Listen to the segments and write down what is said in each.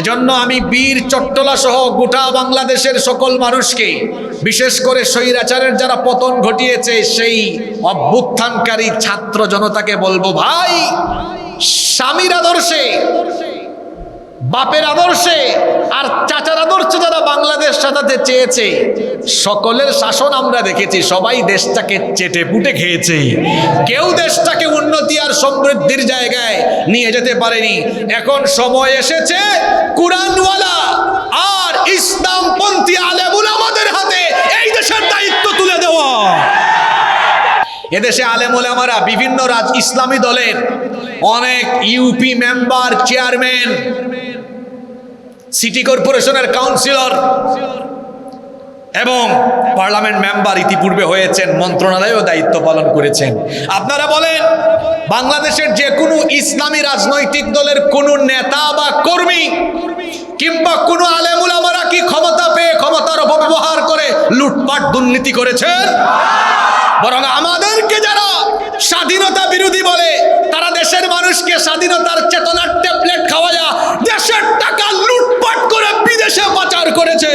এজন্য আমি বীর চট্টলা সহ গোটা বাংলাদেশের সকল মানুষকে, বিশেষ করে স্বৈরাচারের যারা পতন ঘটিয়েছে সেই অভ্যুত্থানকারী ছাত্র জনতাকে বলবো, ভাই, স্বামীর আদর্শে, বাপের আদর্শে আর চাচার আদর্শে যারা বাংলাদেশ সাজাতে চেয়েছে, সকলের শাসন আমরা দেখেছি, সবাই দেশটাকে চেটে পুটে খেয়েছে। কেউ দেশটাকে উন্নতি আর সমৃদ্ধির জায়গায় নিয়ে যেতে পারেনি। এখন সময় এসেছে কুরআনওয়ালা আর ইসলামপন্থী আলেম উলামাদের হাতে এই দেশের দায়িত্ব তুলে দেওয়া। এদেশে আলেম ওলামারা বিভিন্ন ইসলামী দলের অনেক ইউপি মেম্বার, চেয়ারম্যান, সিটি কর্পোরেশনের কাউন্সিলর এবং পার্লামেন্ট মেম্বার ইতিপূর্বে হয়েছেন, মন্ত্রণালয়েও দায়িত্ব পালন করেছেন। আপনারা বলেন, বাংলাদেশের যে কোনো ইসলামী রাজনৈতিক দলের কোনো নেতা বা কর্মী কিংবা কোনো আলেম উলামারা কি ক্ষমতা পেয়ে ক্ষমতার অপব্যবহার করে লুটপাট দুর্নীতি করেছেন? বরং আমাদেরকে যারা স্বাধীনতা বিরোধী বলে, তারা দেশের মানুষকে স্বাধীনতার চেতনার ট্যাবলেট খাওয়ায়া দেশের টাকা লুটপাট করে বিদেশে পাচার করেছে।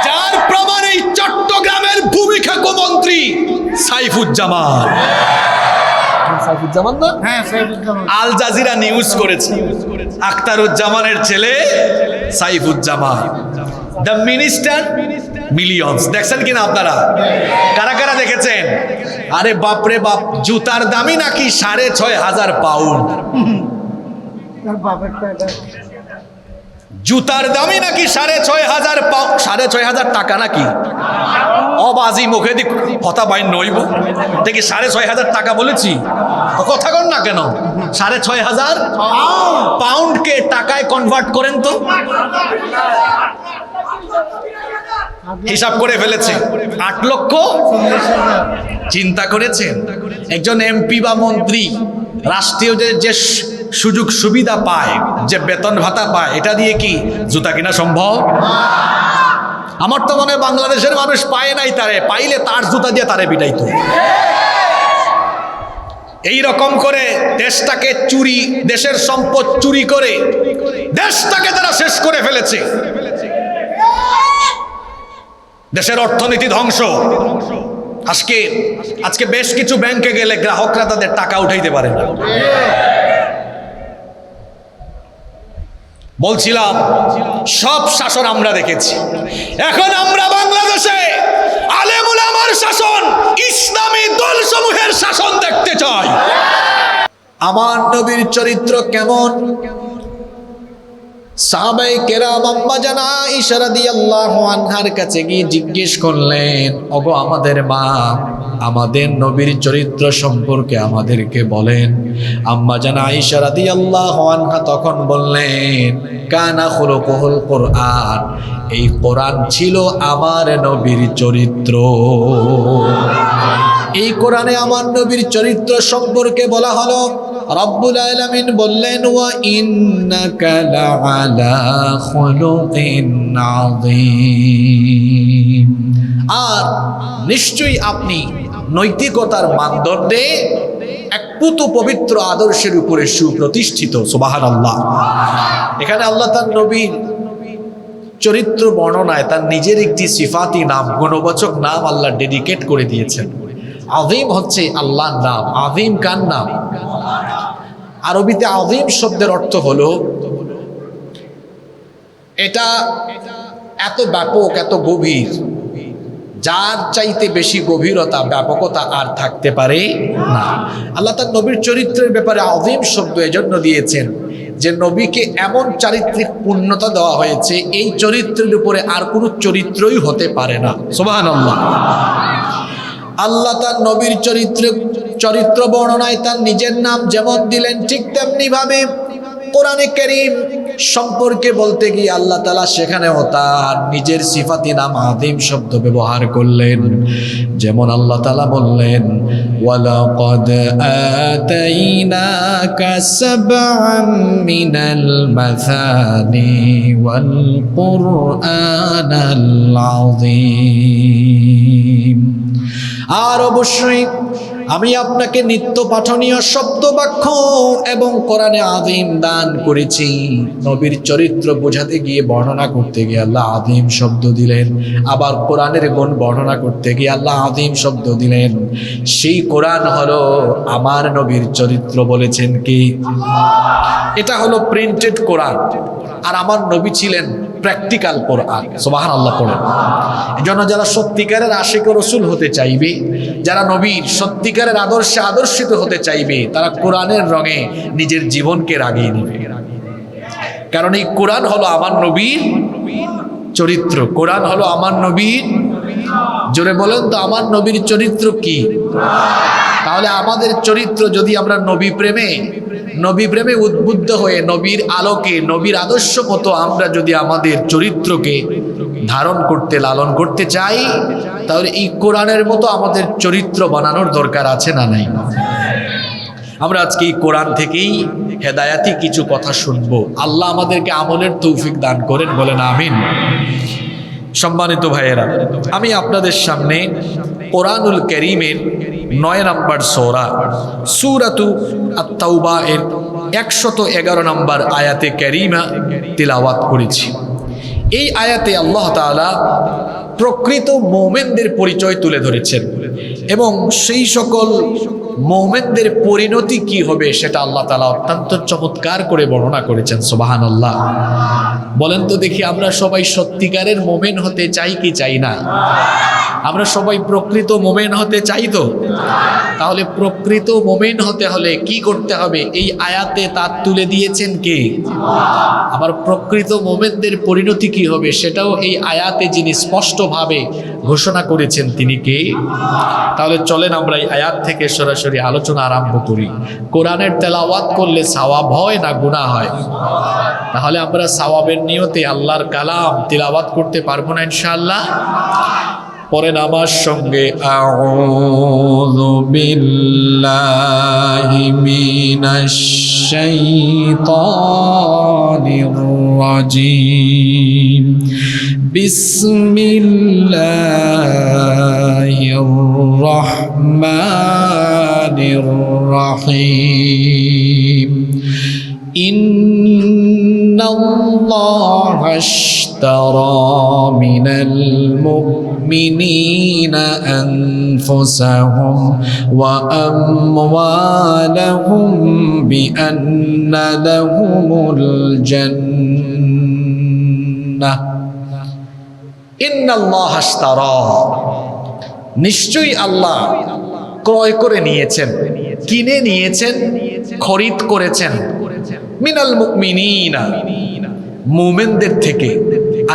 যার প্রমাণ এই চট্টগ্রামের ভূমিখাকু মন্ত্রী সাইফুজ্জামান। সাইফুজ্জামান না? হ্যাঁ, সাইফুজ্জামান। আল জাজিরা নিউজ করেছে, আখতারুজ্জামানের ছেলে সাইফুজ্জামান, দ্য মিনিস্টার মিলিয়নস। দেখছেন কিনা আপনারা? কারা কারা দেখেছেন? আরে বাপরে বাপ, জুতার দামই নাকি 6,500 পাউন্ড। জুতার দামই নাকি 6,500 পাউন্ড, 6,500 টাকা নাকি? অবাজি মুখে দি কথা বাইন নইব দেখি 6,500 টাকা বলেছি, কথা কন না কেন? 6,500 পাউন্ডকে টাকায় কনভার্ট করেন তো। হিসাব করে ফেলেছে 8 লক্ষ। চিন্তা করেছেন একজন এমপি বা মন্ত্রী রাষ্ট্রীয় যে সুযোগ সুবিধা পায়, যে বেতন ভাতা পায়, এটা দিয়ে কি জুতা কিনা সম্ভব? আমার তো মনে হয় বাংলাদেশের মানুষ পায় নাই, তারে পাইলে তার জুতা দিয়ে তারে পিটাইতো। এই রকম করে দেশটাকে চুরি, দেশের সম্পদ চুরি করে দেশটাকে তারা শেষ করে ফেলেছে। দেশের অর্থনীতি ধ্বংস। আজকে বেশ কিছু ব্যাংকে গেলে গ্রাহকরা তাদের টাকা উঠাইতে পারে না। বলছিলাম সব শাসন আমরা দেখেছি, এখন আমরা বাংলাদেশে আলেম উলামার শাসন, ইসলামী দলসমূহের শাসন দেখতে চাই। আমার নবীর চরিত্র কেমন? সাহাবায়ে কেরাম আম্মা জান আয়েশা রাদিয়াল্লাহু আনহার কাছে গিয়ে জিজ্ঞেস করলেন, ওগো আমাদের মা, আমাদের নবীর চরিত্র সম্পর্কে আমাদেরকে বলেন। আম্মা জান আয়েশা রাদিয়াল্লাহু আনহা তখন বললেন, কানা খুলুকুল কোরআন, এই কোরআন ছিল আমার নবীর চরিত্র। এই কোরআনে আমার নবীর চরিত্র সম্পর্কে বলা হলো। রব্বুল আলামিন বললেন, ওয়া ইন্নাকা লাআলা খুলুকিন আযীম, আর নিশ্চয়ই আপনি নৈতিকতার মানদণ্ডে এক পুত পবিত্র আদর্শের উপরে সুপ্রতিষ্ঠিত। সুবহানাল্লাহ। এখানে আল্লাহ তার নবীর চরিত্র বর্ণনায় তার নিজের একটি সিফাতি নাম, গুণবাচক নাম আল্লাহ ডেডিকেট করে দিয়েছেন। আযীম হচ্ছে আল্লাহর নাম। আযীম কার নাম? আরবিতে আযীম শব্দের অর্থ হলো, এটা এত ব্যাপক, এত গভীর, যার চাইতে বেশি গভীরতা, ব্যাপকতা আর থাকতে পারে না। আল্লাহ তার নবীর চরিত্রের ব্যাপারে আযীম শব্দ এজন্য দিয়েছেন যে নবীকে এমন চারিত্রিক পূর্ণতা দেওয়া হয়েছে, এই চরিত্রের উপরে আর কোনো চরিত্রই হতে পারে না। সুবহানাল্লাহ। আল্লাহ তার নবীর চরিত্র বর্ণনায় তার নিজের নাম যেমন দিলেন, ঠিক তেমনি ভাবে কোরআনে কারীম সম্পর্কে বলতে গিয়ে আল্লাহ তাআলা সেখানেও তার নিজের সিফাতি নাম আযীম শব্দ ব্যবহার করলেন। যেমন আল্লাহ তাআলা বললেন, ওয়ালাকাদ আতাইনাকা সাবআম মিনাল মাসানি ওয়াল কুরআনাল আযীম। আর অবশ্যই আমি আপনাকে নিত্য পাঠনীয় শব্দ বাক্য এবং কোরআনে আযীম দান করেছি। নবীর চরিত্র বোঝাতে গিয়ে বর্ণনা করতে গিয়ে আল্লাহ আযীম শব্দ দিলেন, আবার কোরআনের গুণ বর্ণনা করতে গিয়ে আল্লাহ আযীম শব্দ দিলেন। সেই কোরআন হলো আমার নবীর চরিত্র বলেছেন কি? এটা হলো প্রিন্টেড কোরআন, আর আমার নবী ছিলেন প্র্যাকটিক্যাল কোরআন। সুবহানাল্লাহ পড়েন। এজন্য যারা সত্যিকারের আশিক ও রাসূল হতে চাইবে, যারা নবীর সত্যিকারের আদর্শে আদর্শিত হতে চাইবে, তারা কোরআনের রঙে নিজের জীবনকে রাগিয়ে নেবে। কারণ এই কোরআন হলো আমার নবীর চরিত্র, কোরআন হলো আমার নবীর, জোরে বলেন তো, আমার নবীর চরিত্র কি? তাহলে আমাদের চরিত্র যদি আমরা নবী প্রেমে উদ্বুদ্ধ হয়ে নবীর আলোকে, নবীর আদর্শ মতো আমরা যদি আমাদের চরিত্রকে ধারণ করতে, লালন করতে চাই, তাহলে এই কোরআনের মতো আমাদের চরিত্র বানানোর দরকার আছে না নাই? আমরা আজকে এই কোরআন থেকেই হেদায়াতি কিছু কথা শুনবো। আল্লাহ আমাদেরকে আমলের তৌফিক দান করেন, বলেন আমিন। সম্মানিত ভাইয়েরা, আমি আপনাদের সামনে কোরআনুল কারীমের 9 নম্বর সূরাতু আত-তাওবা এর 111 নম্বর আয়াতে কারীমা তিলাওয়াত করেছি। এই আয়াতে আল্লাহ তাআলা প্রকৃত মুমিনদের পরিচয় তুলে ধরেছেন এবং সেই সকল মুমিনদের পরিণতি কি হবে সেটা আল্লাহ তাআলা অত্যন্ত চমৎকার করে বর্ণনা করেছেন। সুবহানাল্লাহ। বলেন তো দেখি, আমরা সবাই সত্যিকারের মুমিন হতে চাই কি চাই না? আমরা সবাই প্রকৃত মুমিন হতে চাই তো? তাহলে প্রকৃত মুমিন হতে হলে কি করতে হবে? এই আয়াতে তা তুলে দিয়েছেন কে? আবার প্রকৃত মুমিনদের পরিণতি কি হবে সেটাও এই আয়াতে যিনি স্পষ্টভাবে ঘোষণা করেছেন তিনি কে? তাহলে চলেন আমরা এই আয়াত থেকে সরাসরি আলোচনা আরম্ভ করি। কোরআনের তেলাওয়াত করলে সওয়াব হয় না গুনাহ হয়? তাহলে আমরা সওয়াবের নিয়তে আল্লাহর কালাম তিলাওয়াত করতে পারবো না ইনশাআল্লাহ? পরে আমার সঙ্গে আউযু বিল্লাহি মিনাশ শাইতানির রাজীম। বিসমিল্লাহির রহমানির রহিম। ইন্নাল্লাহা আশতারা মিনাল মুমিনিনা আনফুসাহুম ওয়া আমওয়ালাহুম বিআন্না লাহুমুল জান্নাহ। ইন্নাল্লাহা আশতারা, নিশ্চয়ই আল্লাহ ক্রয় করে নিয়েছেন, কিনে নিয়েছেন, খরিদ করেছেন, মিনাল মুমিনিনা, মুমিনদের থেকে,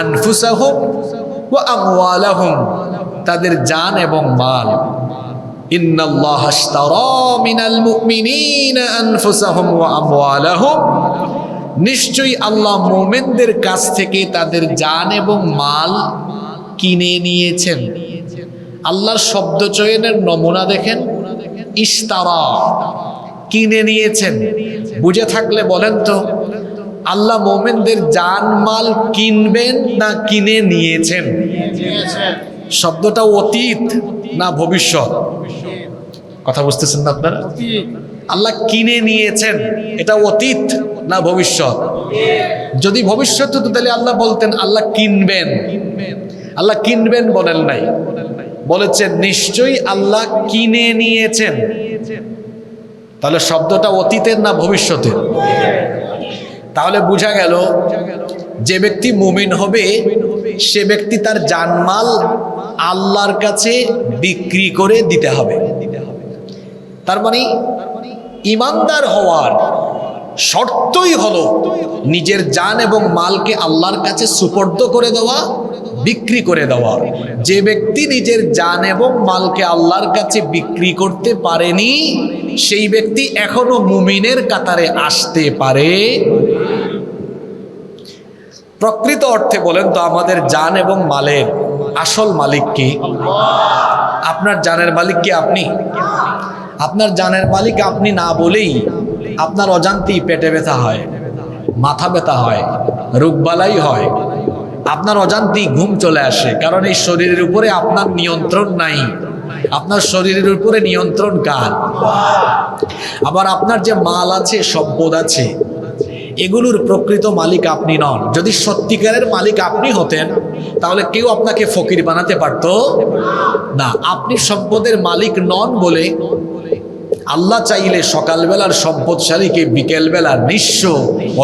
আনফুসাহুম ওয়া আমওয়ালাহুম, তাদের জান এবং মাল। ইন্নাল্লাহা আশতারা মিনাল মুমিনিনা আনফুসাহুম ওয়া আমওয়ালাহুম, নিশ্চয়ই আল্লাহ মুমিনদের কাছ থেকে তাদের জান এবং মাল কিনে নিয়েছেন। আল্লাহর শব্দ চয়নের নমুনা দেখেন, ইশতারা, কিনে নিয়েছেন। বুঝে থাকলে বলেন তো, আল্লাহ মুমিনদের জান মাল কিনবেন না কিনে নিয়েছেন? শব্দটা অতীত না ভবিষ্যৎ? কথা বুঝতেছেন না আপনারা? আল্লাহ কিনে নিয়েছেন, এটা অতীত না ভবিষ্যৎ? যদি ভবিষ্যৎ হতো তাহলে আল্লাহ বলতেন আল্লাহ কিনবেন। আল্লাহ কিনবেন বলেন নাই, বলেছেন নিশ্চয়ই আল্লাহ কিনে নিয়েছেন। তাহলে শব্দটা অতীতের না ভবিষ্যতের? তাহলে বোঝা গেল যে ব্যক্তি মুমিন হবে সে ব্যক্তি তার জানমাল আল্লাহর কাছে বিক্রি করে দিতে হবে। তার মানে ঈমানদার হওয়ার শর্তই হলো নিজের জান এবং মালকে আল্লাহর কাছে সুপর্দ করে দেওয়া, বিক্রি করে দেওয়া। যে ব্যক্তি নিজের জান এবং মালকে আল্লাহর কাছে বিক্রি করতে পারেনি সেই ব্যক্তি এখনো মুমিনের কাতারে আসতে পারে। প্রকৃত অর্থে বলেন তো, আমাদের জান এবং মালের আসল মালিক কি? আপনার জানের মালিক কি আপনি? আপনার জানের মালিক আপনি না বলেই আপনার অজান্তেই পেটে ব্যথা হয়, মাথা ব্যথা হয়, রোগবালাই হয়, আপনার অজান্তেই ঘুম চলে আসে, কারণ এই শরীরের উপরে আপনার নিয়ন্ত্রণ নাই। আপনার শরীরের উপরে নিয়ন্ত্রণ কার? আবার আপনার যে মাল আছে, সম্পদ আছে, এগুলোর প্রকৃত মালিক আপনি নন। যদি সত্যিকারের মালিক আপনি হতেন তাহলে কেউ আপনাকে ফকির বানাতে পারত না। আপনি সম্পদের মালিক নন বলে আল্লাহ চাইলে সকালবেলার সম্পদশালীকে বিকেলবেলার নিঃস্ব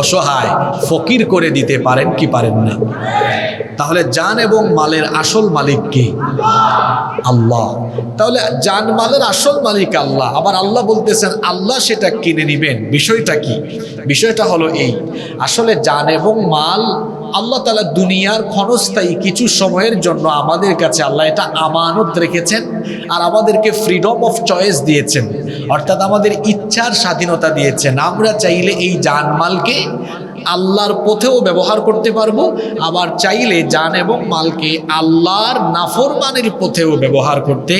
অসহায় ফকির করে দিতে পারেন কি পারেন না? তাহলে জান এবং মালের আসল মালিক কে? আল্লাহ। তাহলে জান মালের আসল মালিক আল্লাহ। আবার আল্লাহ বলতেছেন আল্লাহ সেটা কিনে নিবেন। বিষয়টা কি? বিষয়টা হলো এই, আসলে জান এবং মাল আল্লাহ তাআলা দুনিয়ার ক্ষণস্থায়ী কিছু সময়ের জন্য আমাদের কাছে আল্লাহ এটা আমানত রেখেছেন, আর আমাদেরকে ফ্রিডম অফ চয়েস দিয়েছেন, অর্থাৎ আমাদের ইচ্ছার স্বাধীনতা দিয়েছেন। আমরা চাইলে এই জানমালকে আল্লাহর পথেও ব্যবহার করতে পারবো, আবার চাইলে জান এবং মালকে আল্লাহর নাফরমানের পথেও ব্যবহার করতে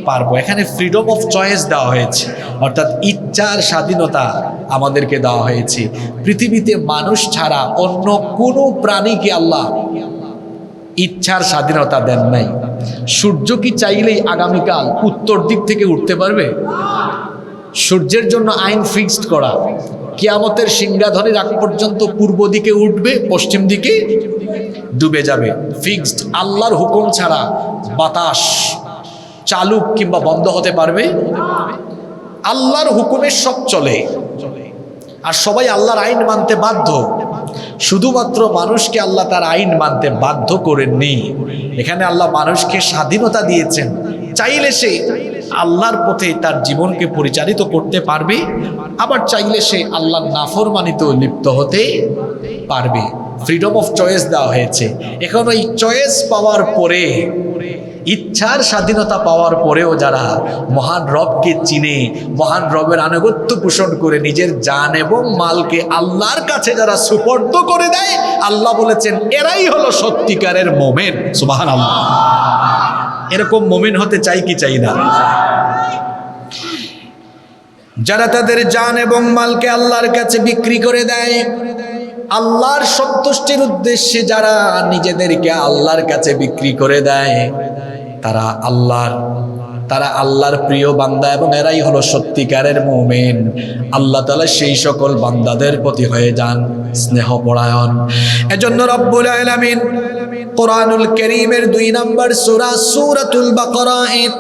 পারবো। এখানে ফ্রিডম অফ চয়েস দেওয়া হয়েছে, অর্থাৎ ইচ্ছার স্বাধীনতা আমাদেরকে দেওয়া হয়েছে। পৃথিবীতে মানুষ ছাড়া অন্য কোনো প্রাণীকে আল্লাহ ইচ্ছার স্বাধীনতা দেন নাই। সূর্য কি চাইলেই আগামীকাল উত্তর দিক থেকে উঠতে পারবে? সূর্যের জন্য আইন ফিক্সড করা, কিয়ামতের সিংহাধনের আগ পর্যন্ত পূর্ব দিকে উঠবে, পশ্চিম দিকে ডুবে যাবে, ফিক্সড। আল্লাহর হুকুম ছাড়া বাতাস চালু কিংবা বন্ধ হতে পারবে? আল্লাহর হুকুমে সব চলে, আর সবাই আল্লাহর আইন মানতে বাধ্য। শুধুমাত্র মানুষকে আল্লাহ তার আইন মানতে বাধ্য করেননি। এখানে আল্লাহ মানুষকে স্বাধীনতা দিয়েছেন, চাইলে সে আল্লাহর পথে তার জীবনকে পরিচালিত করতে পারবে, আবার চাইলে সে আল্লাহর নাফরমানিতেও লিপ্ত হতে পারবে। ফ্রিডম অফ চয়েস দেওয়া হয়েছে। এখন ওই চয়েস পাওয়ার পরে, ইচ্ছার স্বাধীনতা পাওয়ার পরেও যারা মহান রবকে চিনে, মহান রবের আনুগত্য পোষণ করে নিজের জান এবং মালকে আল্লাহর কাছে যারা সুপর্দ করে দেয়, আল্লাহ বলেছেন এরাই হলো সত্যিকারের মোমেন। সুবহানাল্লাহ। এরকম মোমেন হতে চাই কি চাই না? যারা তাদের জান এবং মালকে আল্লাহর কাছে বিক্রি করে দেয়, আল্লাহর সন্তুষ্টির উদ্দেশ্যে যারা নিজেদেরকে আল্লাহর কাছে বিক্রি করে দেয়, তারা আল্লাহর প্রিয় বান্দা, এবং এরাই হলো সত্যিকারের মুমিন। আল্লাহ তাআলা সেই সকল বান্দাদের প্রতি হয়ে যান স্নেহপরায়ণ। এজন্য রব্বুল আলামিন কোরআনুল কারীমের 2 নম্বর সূরা সূরাতুল বাকারা এর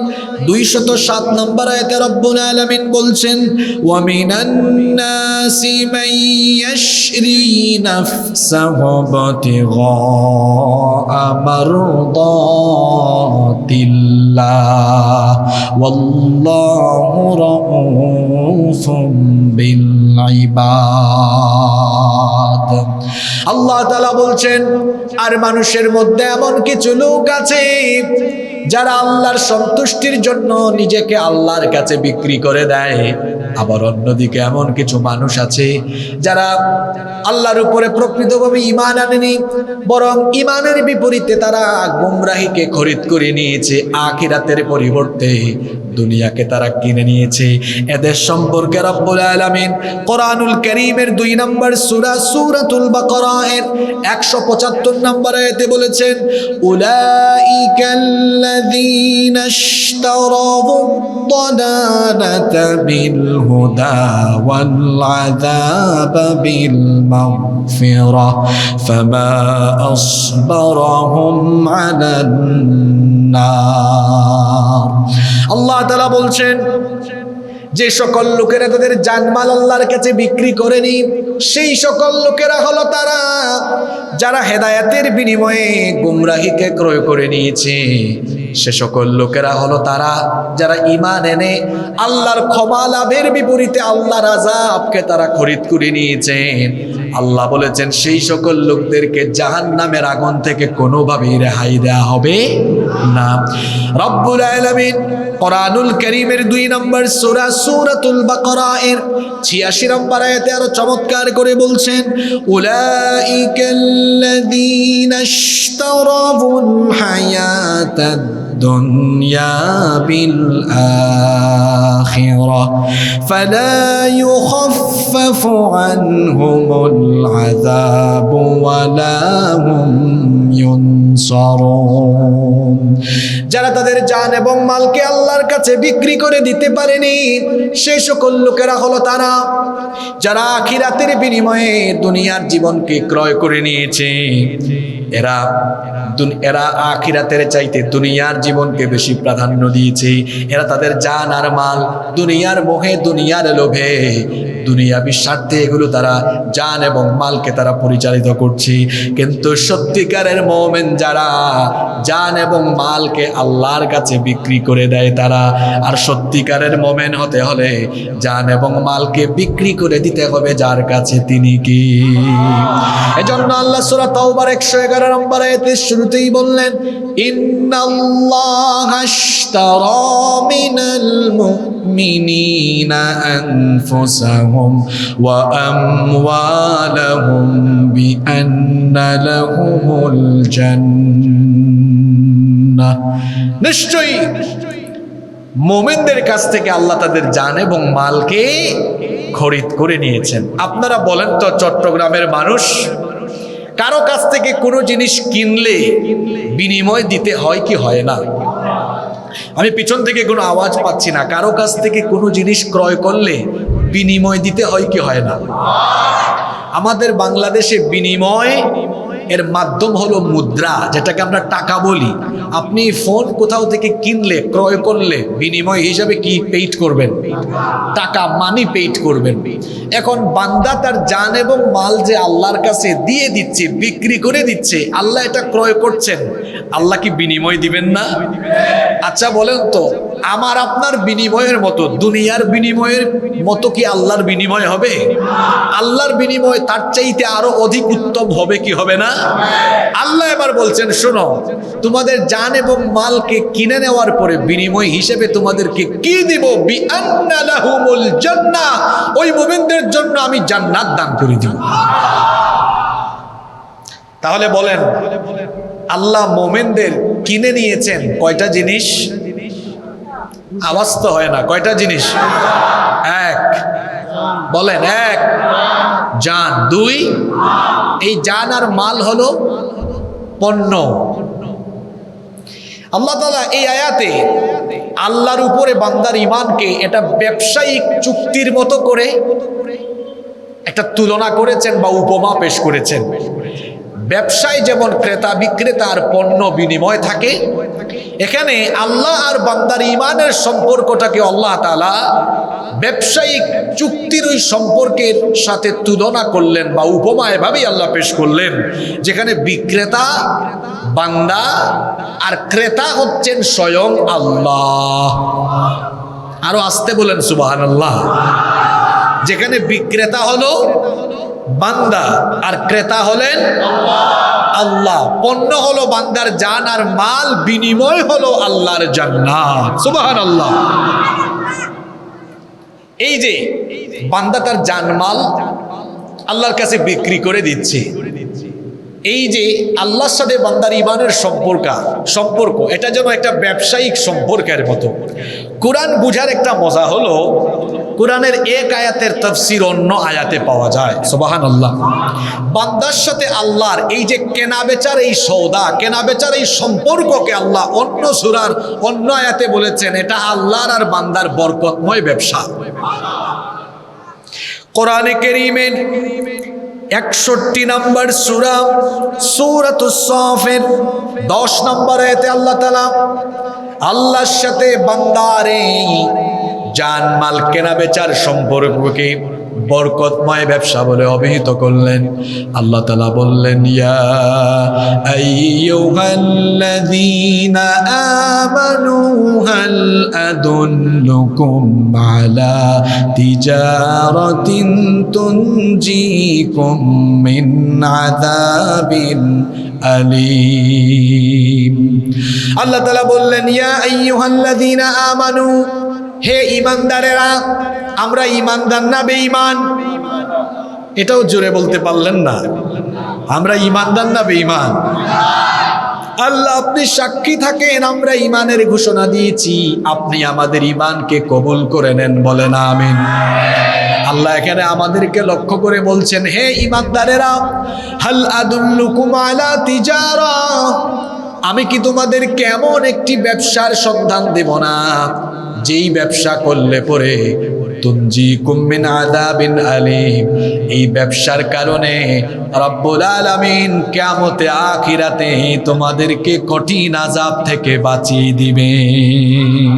207 নম্বর আয়াতে রব্বুল আলামিন বলছেন, ওয়া মিনান নাসি মান ইয়াশরি নাফসাহু বিতিগা মারদাতিল্লাহ ওয়াল্লাহু রাউফুম বিল ইবাদ। আল্লাহ তাআলা বলছেন, আর মানুষের মধ্যে এমন কিছু লোক আছে যারা আল্লাহর সন্তুষ্টির জন্য নিজেকে আল্লাহর কাছে বিক্রি করে দেয়। আবার অন্যদিকে এমন কিছু মানুষ আছে যারা আল্লাহর উপরে প্রকৃতভাবে ঈমান আনেনি, বরং ঈমানের বিপরীতে তারা গুমরাহিকে খরিদ করে নিয়েছে, আখিরাতের পরিবর্তে দুনিয়াকে তারা কিনে নিয়েছে। এদের সম্পর্কে রব্বুল আলামিন কোরআনুল কারীমের 2 নম্বর সূরা সূরাতুল বাকারা এর 175 নম্বর আয়াতে বলেছেন, উলাইকাল্লাযীনা ইশতারাবু দালালাতা বিল হুদা ওয়াল আযাবা বিল মাগফিরা ফামা আসবারহুম আলান নার। আল্লাহ তাআলা বলছেন, যে সকল লোকেরা তাদের জানমাল আল্লাহর কাছে বিক্রি করেনি, সেই সকল লোকেরা হলো তারা যারা হেদায়েতের বিনিময়ে গুমরাহিকে ক্রয় করে নিয়েছে। সে সকল লোকেরা হলো তারা যারা ঈমান এনে আল্লাহর ক্ষমা লাভের বিপরীতে আল্লাহর আযাবকে তারা খরিদ করে নিয়েছেন। আল্লাহ বলেছেন সেই সকল লোকদেরকে জাহান্নামের আগুন থেকে কোনোভাবেই রেহাই দেওয়া হবে না। রব্বুল আলামিন কোরআনুল কারীমের 2 নম্বর সূরা সূরাতুল বাকারা এর 86 নম্বর আয়াতে আরো চমৎকার করে বলছেন, উলাইকাল্লাযীনা ইশতারাবুল হায়াতাদ দুনিয়া বিল আখিরাহ ফালা ইউখাফফাফু আনহুমুল আযাবু ওয়ালা হুম ইউনসারুন। যারা তাদের জান এবং মালকে আল্লাহর কাছে বিক্রি করে দিতে পারেনি, সেই সকল লোকেরা হলো তারা যারা আখিরাতের বিনিময়ে দুনিয়ার জীবনকে ক্রয় করে নিয়েছে। এরা আখিরাতের চাইতে দুনিয়ার জীবনকে বেশি প্রাধান্য দিয়েছে। এরা তাদের জান আর মাল দুনিয়ার মোহে, দুনিয়ার লোভে, দুনিয়াবি স্বার্থে এগুলো তারা জান এবং মালকে তারা পরিচালিত করছে। কিন্তু সত্যিকারের মুমিন যারা জান এবং মালকে আল্লাহর কাছে বিক্রি করে দেয় তারা, আর সত্যিকারের মুমিন হতে হলে জান এবং মালকে বিক্রি করে দিতে হবে যার কাছে, তিনি কি? এজন্য আল্লাহ সূরা তাওবার 111 নম্বর আয়াতের শুরুতেই বললেন, ইন্নাল্লাহা আশতারা মিনাল মুমিনিনা আনফুসাহুম ওয়া আমওয়ালাহুম বিআন্না লাহুমুল জান্নাহ। নিশ্চয়ই মুমিনদের কাছ থেকে আল্লাহ তাদের জান এবং মালকে খরিদ করে নিয়েছেন। আপনারা বলেন তো, চট্টগ্রামের মানুষ কারো কাছ থেকে কোনো জিনিস কিনলে বিনিময় দিতে হয় কি হয় না? আমি পিছন থেকে কোনো আওয়াজ পাচ্ছি না। কারো কাছ থেকে কোনো জিনিস ক্রয় করলে বিনিময় দিতে হয় কি হয় না? আমাদের বাংলাদেশে বিনিময় এর মাধ্যম হলো মুদ্রা, যেটাকে আমরা টাকা বলি। আপনি ফোন কোথাও থেকে কিনলে, ক্রয় করলে বিনিময় হিসাবে কি পেইড করবেন? টাকা, মানি পেইড করবেন। এখন বান্দা তার জান এবং মাল যে আল্লাহর কাছে দিয়ে দিচ্ছে, বিক্রি করে দিচ্ছে, আল্লাহ এটা ক্রয় করছেন, আল্লাহ কি বিনিময় দিবেন না? আচ্ছা বলেন তো, আমার আপনার বিনিময়ের মতো, দুনিয়ার বিনিময়ের মতো কি আল্লাহর বিনিময় হবে? আল্লাহর বিনিময় তার চাইতে আরো অধিক উত্তম হবে কি হবে না? আল্লাহ এবার বলছেন, শোনো, তোমাদের জান এবং মালকে কিনে নেওয়ার পরে বিনিময় হিসেবে তোমাদেরকে কি দিব? বিআন্না লাহুমুল জান্নাহ, ওই মুমিনদের জন্য আমি জান্নাত দান করে দিব। তাহলে বলেন, আল্লাহ মুমিনদের কিনে নিয়েছেন কয়টা জিনিস? আওয়াজ তো হয় না। কয়টা জিনিস? এক, বলেন। এক, জান। দুই, এই জান আর মাল হলো পণ্য। আল্লাহ তাআলা এই আয়াতে আল্লাহর উপরে বান্দার ঈমানকে এটা ব্যবসায়িক চুক্তির মতো করে একটা তুলনা করেছেন বা উপমা পেশ করেছেন। ব্যবসায় যেমন ক্রেতা বিক্রেতা আর পণ্য বিনিময় থাকে, এখানে আল্লাহ আর বান্দার ঈমানের সম্পর্কটাকে আল্লাহ তাআলা ব্যবসায়িক চুক্তির ওই সম্পর্কের সাথে তুলনা করলেন বা উপমা এভাবেই আল্লাহ পেশ করলেন, যেখানে বিক্রেতা বান্দা আর ক্রেতা হচ্ছেন স্বয়ং আল্লাহ। আরো আসতে বলেন সুবহানাল্লাহ। যেখানে বিক্রেতা হলো বান্দা আর ক্রেতা হলেন আল্লাহ। পণ্য হলো বান্দার জান আর মাল, বিনিময় হলো আল্লাহর জান্নাত। সুবহানাল্লাহ। এই যে বান্দা তার জানমাল আল্লাহর কাছে বিক্রি করে দিচ্ছে, এই যে আল্লাহর সাথে বান্দার ঈমানের সম্পর্ক এটা যেন একটা ব্যবসায়িক সম্পর্কের মতো। কোরআন বুঝার একটা মজা হলো, কোরআনের এক আয়াতের তাফসীর অন্য আয়াতে পাওয়া যায়। সুবহানাল্লাহ। বান্দার সাথে আল্লাহর এই যে কেনা বেচার এই সওদা, কেনা বেচার এই সম্পর্ককে আল্লাহ অন্য সূরার অন্য আয়াতে বলেছেন এটা আল্লাহর আর বান্দার বরকতময় ব্যবসা। কোরআনে কারীমের 61 নম্বর সূরা, সূরাতুস সাফের 10 নম্বর আয়াতে আল্লাহ তাআলা আল্লাহর সাথে বান্দার এই জান মাল কেনা বেচার সম্পর্ককে বরকতময় ব্যবসা বলে অভিহিত করলেন। আল্লাহ তাআলা বললেন, ইয়া আইয়ুহাল্লাযীনা আমানু হাল আদুল্লুকুম আলা তিজারাতিন তুনজিকুম মিন আযাবিন আলীম। আল্লাহ তাআলা বললেন, ইয়া আইয়ুহাল্লাযীনা আমানু, হে ঈমানদারেরা। আমরা ঈমানদার না বেঈমান? এটাও জোরে বলতে পারলেন না? আমরা ঈমানদার না বেঈমান? আল্লাহ আপনি সাক্ষী থাকেন, আমরা ঈমানের ঘোষণা দিয়েছি, আপনি আমাদের ঈমানকে কবুল করে নেন, বলেন আমিন। আল্লাহ এখানে আমাদেরকে লক্ষ্য করে বলছেন, হে ঈমানদারেরা, হাল আদুল্লুকুম আলা তিজারা, আমি কি তোমাদেরকে এমন একটি ব্যবসার সন্ধান দেব না যেই ব্যবসা করলে পরে তুনজিকুম মিন আযাবিন আলীম, এই ব্যবসার কারণে রব্বুল আলামিন কিয়ামতে আখিরাতে তোমাদেরকে কঠিন আযাব থেকে বাঁচিয়ে দিবেন।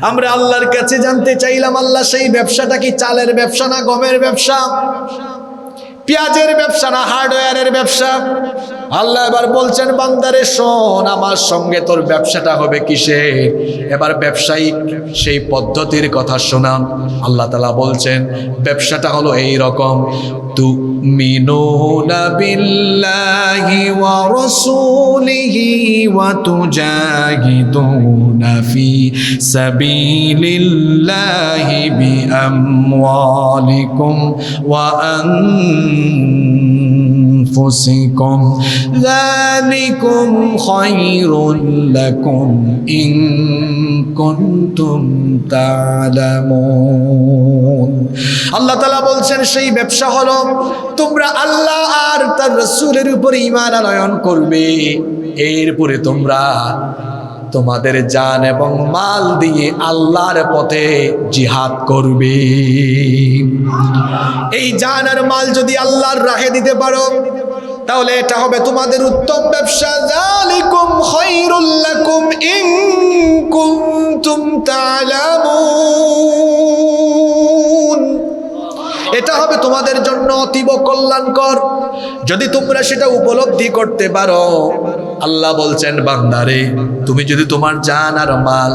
আমরা আল্লাহর কাছে জানতে চাইলাম, আল্লাহ সেই ব্যবসাটা কি চালের ব্যবসা না গমের ব্যবসা, পেঁয়াজের ব্যবসা না হার্ডওয়্যারের ব্যবসা? আল্লাহ এবার বলছেন, বান্দারে শোন, আমার সঙ্গে তোর ব্যবসাটা হবে কিসের? এবার ব্যবসায়িক সেই পদ্ধতির কথা শোনান। আল্লাহ তাআলা বলছেন ব্যবসাটা হলো এই রকম, তুমিনুনা বিল্লাহি ওয়া রাসূলিহি ওয়া তুজাহিদুনা ফি সাবিলিল্লাহি বিআমওয়ালিকুম ওয়া أنفسكم ذلكم خير لكم إن كنتم تعلمون। আল্লাহ তাআলা বলছেন সেই ব্যবসা হলো তোমরা আল্লাহ আর তার রাসূলের উপর ঈমান আনয়ন করবে, এরপরে তোমরা তোমাদের জান এবং মাল দিয়ে আল্লাহর পথে জিহাদ করবে। এই জান আর মাল যদি আল্লাহর রাহে দিতে পারো তাহলে এটা হবে তোমাদের উত্তম ব্যবসা। যালিকুম খায়রুল লাকুম ইন কুনতুম তা'লামুন, এটা হবে তোমাদের জন্য অতীব কল্যাণকর যদি তোমরা সেটা উপলব্ধি করতে পারো। আল্লাহ বলছেন, বান্দারে তুমি যদি তোমার জান আর মাল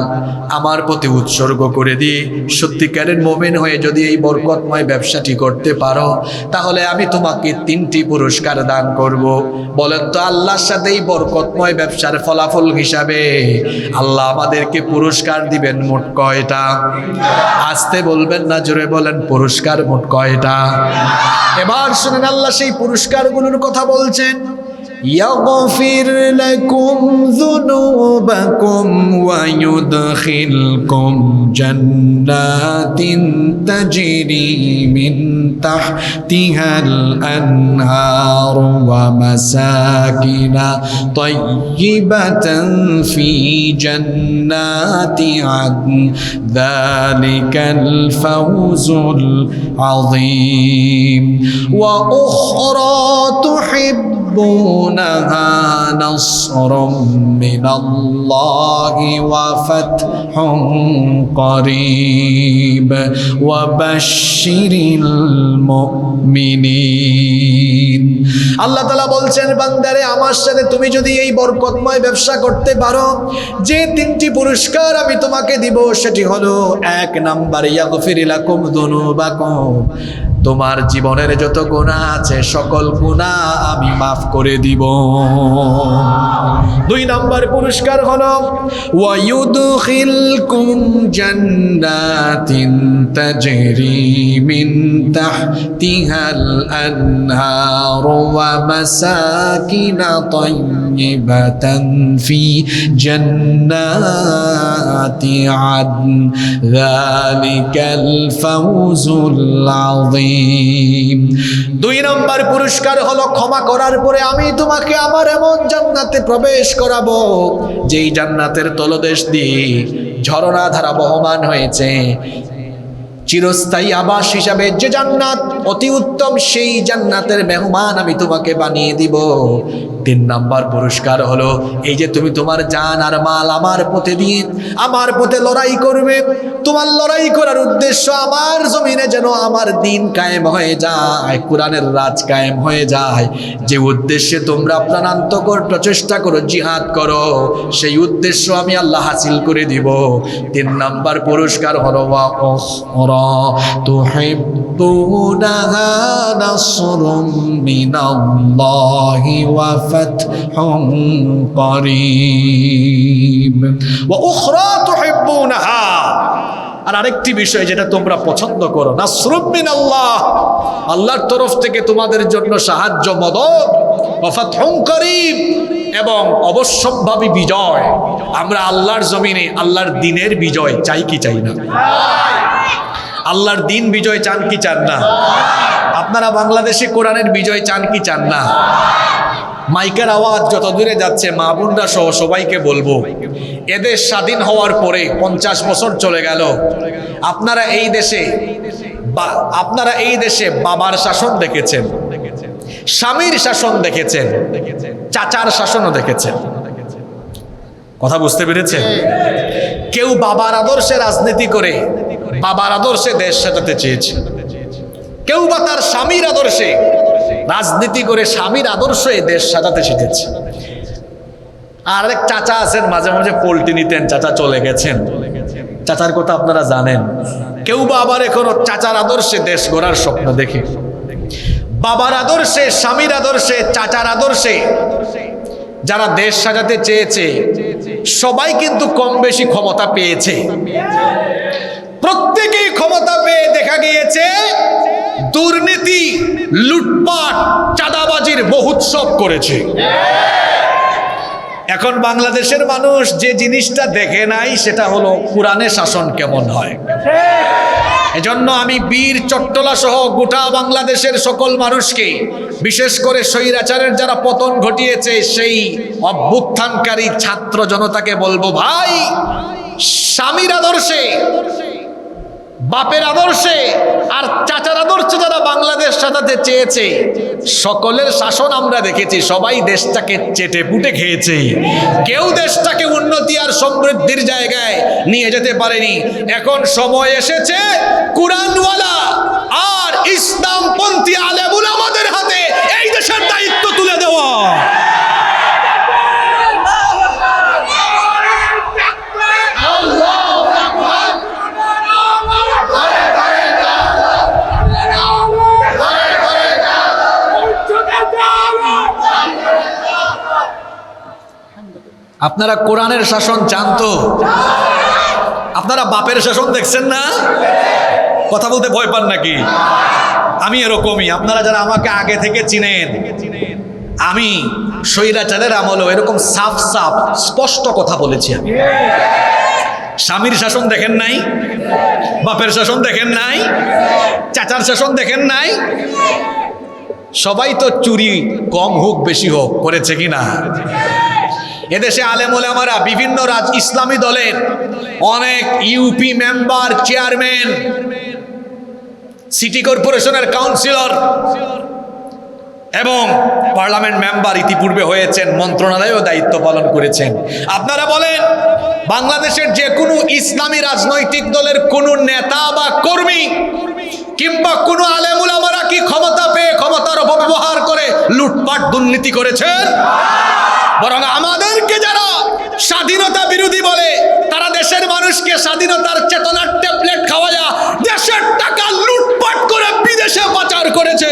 আমার প্রতি উৎসর্গ করে দিয়ে সত্যিকারের মুমিন হয়ে যদি এই বরকতময় ব্যবসাটি করতে পারো তাহলে আমি তোমাকে 3টি পুরস্কার দান করব। বলেন তো আল্লাহর সাথে এই বরকতময় ব্যবসার ফলাফল হিসাবে আল্লাহ আমাদেরকে পুরস্কার দিবেন মোট কয়টা? আস্তে বলবেন না, জোরে বলেন, পুরস্কার মোট কয়টা? এবার শুনেন আল্লাহ সেই পুরস্কারগুলোর কথা বলছেন। يغفر لكم ذنوبكم ويدخلكم جنات تجري من تحتها الأنهار ومساكن طيبة في جنات عدن ذلك الفوز العظيم وأخرى تحبونها نصر من الله وفتح قريب وبشر المؤمنين। আল্লাহ তাআলা বলছেন, বান্দারে আমার সাথে তুমি যদি এই বরকতময় ব্যবসা করতে পারো যে 3টি পুরস্কার আমি তোমাকে দিব সেটি হলো, 1 নাম্বার ইয়াগফির লাকুম যুনুবাকুম, তোমার জীবনের যত গুনাহ আছে সকল গুনাহ আমি মাফ করে দিব। 2 নাম্বার পুরস্কার হলো ওয়ায়ুদখিলকুম জান্নাতিন তাজরি মিন তাহতিহাল আনহার ওয়া মাসাকিন তাইয়্যিবাতান ফি জান্নাতি আদন যালিকাল ফাওজুল আযীম। 2 নম্বর পুরস্কার হলো ক্ষমা করার পরে আমি তোমাকে আমার এমন জান্নাতে প্রবেশ করাবো যেই জান্নাতের তলদেশ দিয়ে ঝরনা ধারা বহমান হয়েছে, চিরস্থায়ী আবাস হিসাবে যে জান্নাত অতি উত্তম, সেই জান্নাতের মেহমান আমি তোমাকে বানিয়ে দিব। 3 নাম্বার পুরস্কার হলো এই যে তুমি তোমার জান আর মাল আমার পথে দিয়ে আমার পথে লড়াই করবে। তোমার লড়াই করার উদ্দেশ্য আমার জমিনে যেন আমার দিন কায়েম হয়ে যায়, কোরআনের রাজ কায়েম হয়ে যায়। যে উদ্দেশ্যে তোমরা প্রাণান্তকর প্রচেষ্টা করো, জিহাদ করো, সেই উদ্দেশ্য আমি আল্লাহ হাসিল করে দিব। 3 নাম্বার পুরস্কার হলো তুহিব্বুনাহা নাসরুম মিনাল্লাহি ওয়া ফাতহুন করিব ওয়া উখরা তুহিব্বুনাহা, আর আরেকটি বিষয় যেটা তোমরা পছন্দ করো, নাসরুম মিনাল্লাহ, আল্লাহর তরফ থেকে তোমাদের জন্য সাহায্য মদদ, ওয়া ফাতহুন করিব, এবং অবশ্যম্ভাবী বিজয়। আমরা আল্লাহর জমিনে আল্লাহর দ্বীনের বিজয় চাই কি চাই না? আল্লাহর দ্বীন বিজয় চান কি চান না? আপনারা বাংলাদেশে কোরআনের বিজয় চান কি চান না? মাইকের আওয়াজ যত দূরে যাচ্ছে, মা বোনরা সহ সবাইকে বলবো, এদেশ স্বাধীন হওয়ার পরে 50 বছর চলে গেল, আপনারা এই দেশে বাবার শাসন দেখেছেন, স্বামীর শাসন দেখেছেন, চাচার শাসনও দেখেছেন। কথা বুঝতে পেরেছেন? কেউ বাবার আদর্শে রাজনীতি করে বাবার আদর্শে দেশ সাজাতে চেয়েছে, কেউ বা তার স্বামীর আদর্শে রাজনীতি করে স্বামীর আদর্শে দেশ সাজাতে শিখেছে। আর এক চাচা আছেন, মাঝে মাঝে পোল্টি নিতেন, চাচা চলে গেছেন, চাচার কথা আপনারা জানেন। কেউ বা আবার এখনো চাচার আদর্শে দেশ গড়ার স্বপ্ন দেখে। বাবার আদর্শে, স্বামীর আদর্শে, চাচার আদর্শে যারা দেশ সাজাতে চেয়েছে সবাই কিন্তু কম বেশি ক্ষমতা পেয়েছে। প্রত্যেকেই ক্ষমতা পেয়ে দেখা গিয়েছে দুর্নীতি, লুটপাট, চাঁদাবাজির মহোৎসব করেছে। এখন বাংলাদেশের মানুষ যে জিনিসটা দেখে নাই সেটা হলো কোরআনে শাসন কেমন হয়। এজন্য আমি বীর চট্টলা সহ গোটা বাংলাদেশের সকল মানুষকে, বিশেষ করে স্বৈরাচারের যারা পতন ঘটিয়েছে সেই অভ্যুত্থানকারী ছাত্র জনতাকে বলবো, ভাই, স্বামীর আদর্শে, বাপের আদর্শে আর চাচার আদর্শে যারা বাংলাদেশ সাজাতে চেয়েছে সকলের শাসন আমরা দেখেছি, সবাই দেশটাকে চেটে পুটে খেয়েছে। কেউ দেশটাকে উন্নতি আর সমৃদ্ধির জায়গায় নিয়ে যেতে পারেনি। এখন সময় এসেছে কুরআনওয়ালা আর ইসলামপন্থী আলেম উলামাদের হাতে এই দেশের দায়িত্ব তুলে দেওয়া। আপনারা কোরআনের শাসন চান তো? আপনারা বাপের শাসন দেখছেন না? কথা বলতে ভয় পান নাকি? আমি এরকমই। আপনারা যারা আমাকে আগে থেকে চিনেন, আমি স্বৈরাচারের আমলেও এরকম সাফ সাফ স্পষ্ট কথা বলেছি। আমি স্বামীর শাসন দেখেন নাই, বাপের শাসন দেখেন নাই, চাচার শাসন দেখেন নাই। সবাই তো চুরি কম হোক বেশি হোক করেছে কিনা? এদেশে আলেম ওলামারা বিভিন্ন ইসলামী দলের অনেক ইউপি মেম্বার, চেয়ারম্যান, সিটি কর্পোরেশনের কাউন্সিলর এবং পার্লামেন্ট মেম্বার ইতিপূর্বে হয়েছেন, মন্ত্রণালয়েও দায়িত্ব পালন করেছেন। আপনারা বলেন, বাংলাদেশের যে কোনো ইসলামী রাজনৈতিক দলের কোনো নেতা বা কর্মী কিংবা কোনো আলেম ওলামারা কি ক্ষমতা পেয়ে ক্ষমতার অপব্যবহার করে লুটপাট দুর্নীতি করেছেন? বরং আমাদেরকে যারা স্বাধীনতা বিরোধী বলে তারা দেশের মানুষকে স্বাধীনতার চেতনার ট্যাবলেট খাওয়ায়া দেশের টাকা লুটপাট করে বিদেশে পাচার করেছে।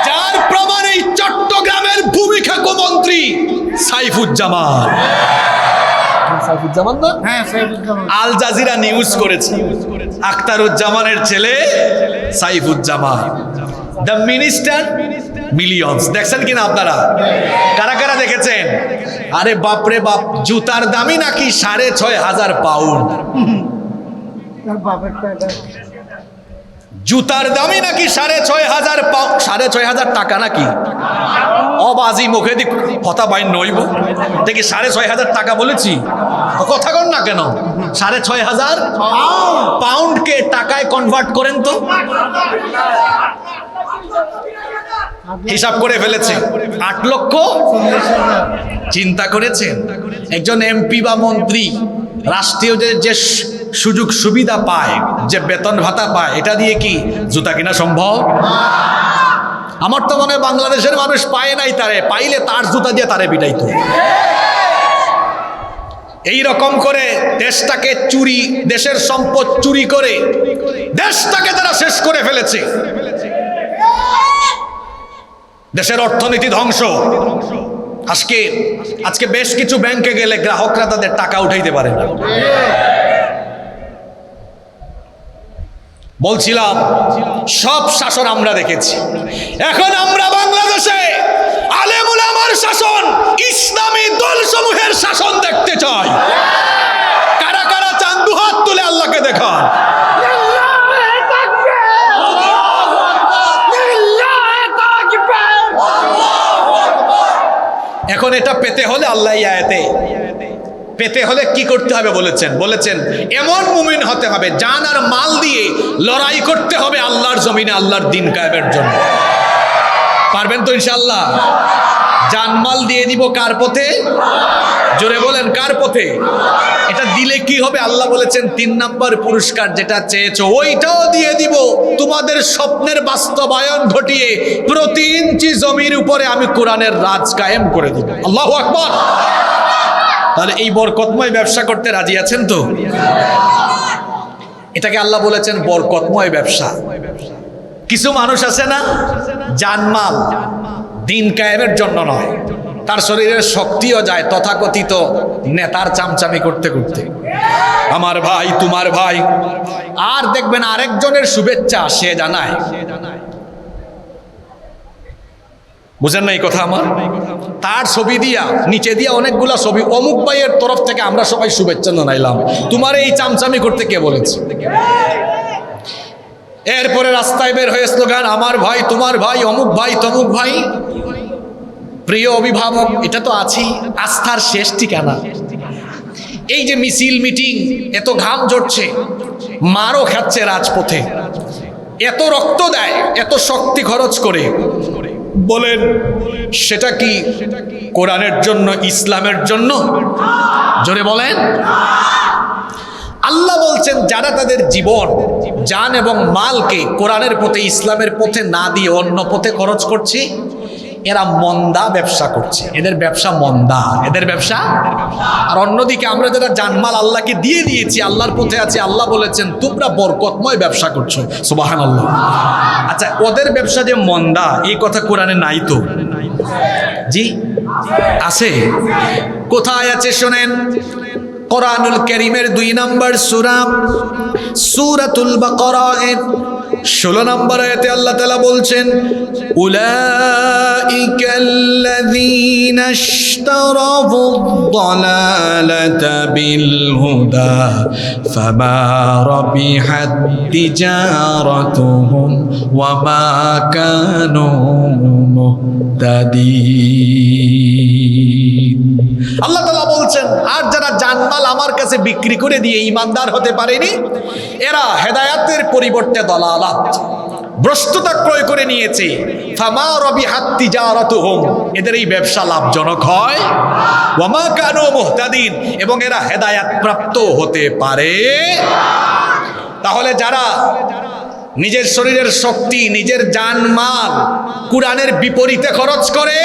যার প্রমাণ এই চট্টগ্রামের ভূমিখাকু মন্ত্রী সাইফুজ্জামান। সাইফুজ্জামান না? হ্যাঁ, সাইফুজ্জামান। আল জাজিরা নিউজ করেছে, আখতারুজ্জামানের ছেলে সাইফুজ্জামান, দ্য মিনিস্টার মিলিয়ন্স। দেখছেন কিনা আপনারা? কারা কারা দেখেছেন? আরে বাপরে বাপ, জুতার দামই নাকি 6,500 পাউন্ড। জুতার দামই নাকি 6,500 পাউন্ড, 6,500 টাকা নাকি? অবাজি মুখে দি কথা বাইন নইব দেখি 6,500 টাকা বলেছি, কথা কন না কেন? 6,500 পাউন্ডকে টাকায় কনভার্ট করেন তো। হিসাব করে ফেলেছে 8 লক্ষ। চিন্তা করেছেন একজন এমপি বা মন্ত্রী রাষ্ট্রীয় যে সুযোগ সুবিধা পায়, যে বেতন ভাতা পায়, এটা দিয়ে কি জুতা কিনা সম্ভব? আমার তো মনে হয় বাংলাদেশের মানুষ পায় নাই, তারে পাইলে তার জুতা দিয়ে তারে পিটাইতো। এই রকম করে দেশটাকে চুরি, দেশের সম্পদ চুরি করে দেশটাকে তারা শেষ করে ফেলেছে। দেশের অর্থনীতি ধ্বংস। আজকে বেশ কিছু ব্যাংকে গেলে গ্রাহকরা তাদের টাকা উঠাইতে পারে না। বলছিলাম সব শাসন আমরা দেখেছি। এখন আমরা বাংলাদেশে আলেম ওলামার শাসন, ইসলামী দলসমূহের শাসন দেখতে চাই। কারা কারা চান দুহাত তুলে আল্লাহকে দেখান। এখন এটা পেতে হলে আল্লাহ এই আয়াতে পেতে হলে কি করতে হবে বলেছেন এমন মুমিন হতে হবে জান আর মাল দিয়ে লড়াই করতে হবে আল্লাহর জমিনে আল্লাহর দ্বীন কায়েমের জন্য। পারবেন তো ইনশাআল্লাহ? জানমাল দিয়ে দিব কার পথে? জোরে বলেন, কার পথে? এটা দিলে কি হবে? আল্লাহ বলেছেন 3 নাম্বার পুরস্কার যেটা চেয়েছো ওইটাও দিয়ে দিব, তোমাদের স্বপ্নের বাস্তবায়ন ঘটিয়ে প্রতি ইঞ্চি জমির উপরে আমি কোরআনের রাজ কায়েম করে দিব। আল্লাহু আকবার। তাহলে এই বরকতময় ব্যবসা করতে রাজি আছেন তো? এটাকে আল্লাহ বলেছেন বরকতময় ব্যবসা। কিছু মানুষ আছে না, জানমাল দ্বীন কায়েমের জন্য নয়, তার শরীরের শক্তিও যায় তথাকথিত নেতার চামচামি করতে করতে, আমার ভাই তোমার ভাই। আর দেখবেন আরেকজনের শুভেচ্ছা সে জানায়। বুঝেন না এই কথা আমার? তার ছবি দিয়া নিচে দিয়া অনেকগুলা ছবি, অমুক ভাইয়ের তরফ থেকে আমরা সবাই শুভেচ্ছা জানাইলাম, তোমার এই চামচামি করতে কে বলেছে? এরপরে রাস্তায় বের হয়ে স্লোগান, আমার ভাই তোমার ভাই, অমুক ভাই তমুক ভাই। প্রিয় অভিভাবক, এটা তো আছেই, আস্থার শেষ ঠিকানা। এই যে মিছিল মিটিং, এত ঘাম ঝরছে, মারও খাচ্ছে রাজপথে, এত রক্ত দেয়, এত শক্তি খরচ করে, বলেন সেটা কি কোরআনের জন্য, ইসলামের জন্য? জোরে বলেন। আল্লাহ বলছেন যারা তাদের জীবন, জান এবং মালকে কোরআনের পথে, ইসলামের পথে না দিয়ে অন্য পথে খরচ করছে, এরা মন্দা ব্যবসা করছে, এদের ব্যবসা মন্দা, এদের ব্যবসা। আর অন্যদিকে আমরা যারা জানমাল আল্লাহকে দিয়ে দিয়েছি, আল্লাহর পথে আছে, আল্লাহ বলেছেন তোমরা বরকতময় ব্যবসা করছো। সুবহানাল্লাহ। আচ্ছা, ওদের ব্যবসা যে মন্দা এই কথা কোরআনে নাই তো? জি আছে। কোথায় আছে শোনেন, কোরআনুল কারীমের 2 নম্বর সূরা সূরাতুল বাকারা এর 16 নম্বর আয়াতে আল্লাহ তাআলা বলছেন, উলাইকাল্লাযীনা ইশতারাবুদ-দালালাতা বিল হুদা ফামা রাবিহাত তিজারাতুহুম ওয়া মা কানু মুহতাদিন। আল্লাহ তাআলা বলছেন, আর যারা জানমাল আমার কাছে বিক্রি করে দিয়ে ঈমানদার হতে পারেনি, এরা হেদায়েতের পরিবর্তে দালালাত, ভ্রষ্টতা ক্রয় করে নিয়েছে। ফামা রাবিহাত তিজারাতুহুম, এদের এই ব্যবসা লাভজনক হয়। ওয়া মা কানু মুহতাদিন, এবং এরা হেদায়েত প্রাপ্ত হতে পারে। তাহলে যারা নিজের শরীরের শক্তি, নিজের জানমাল কোরআনের বিপরীতে খরচ করে,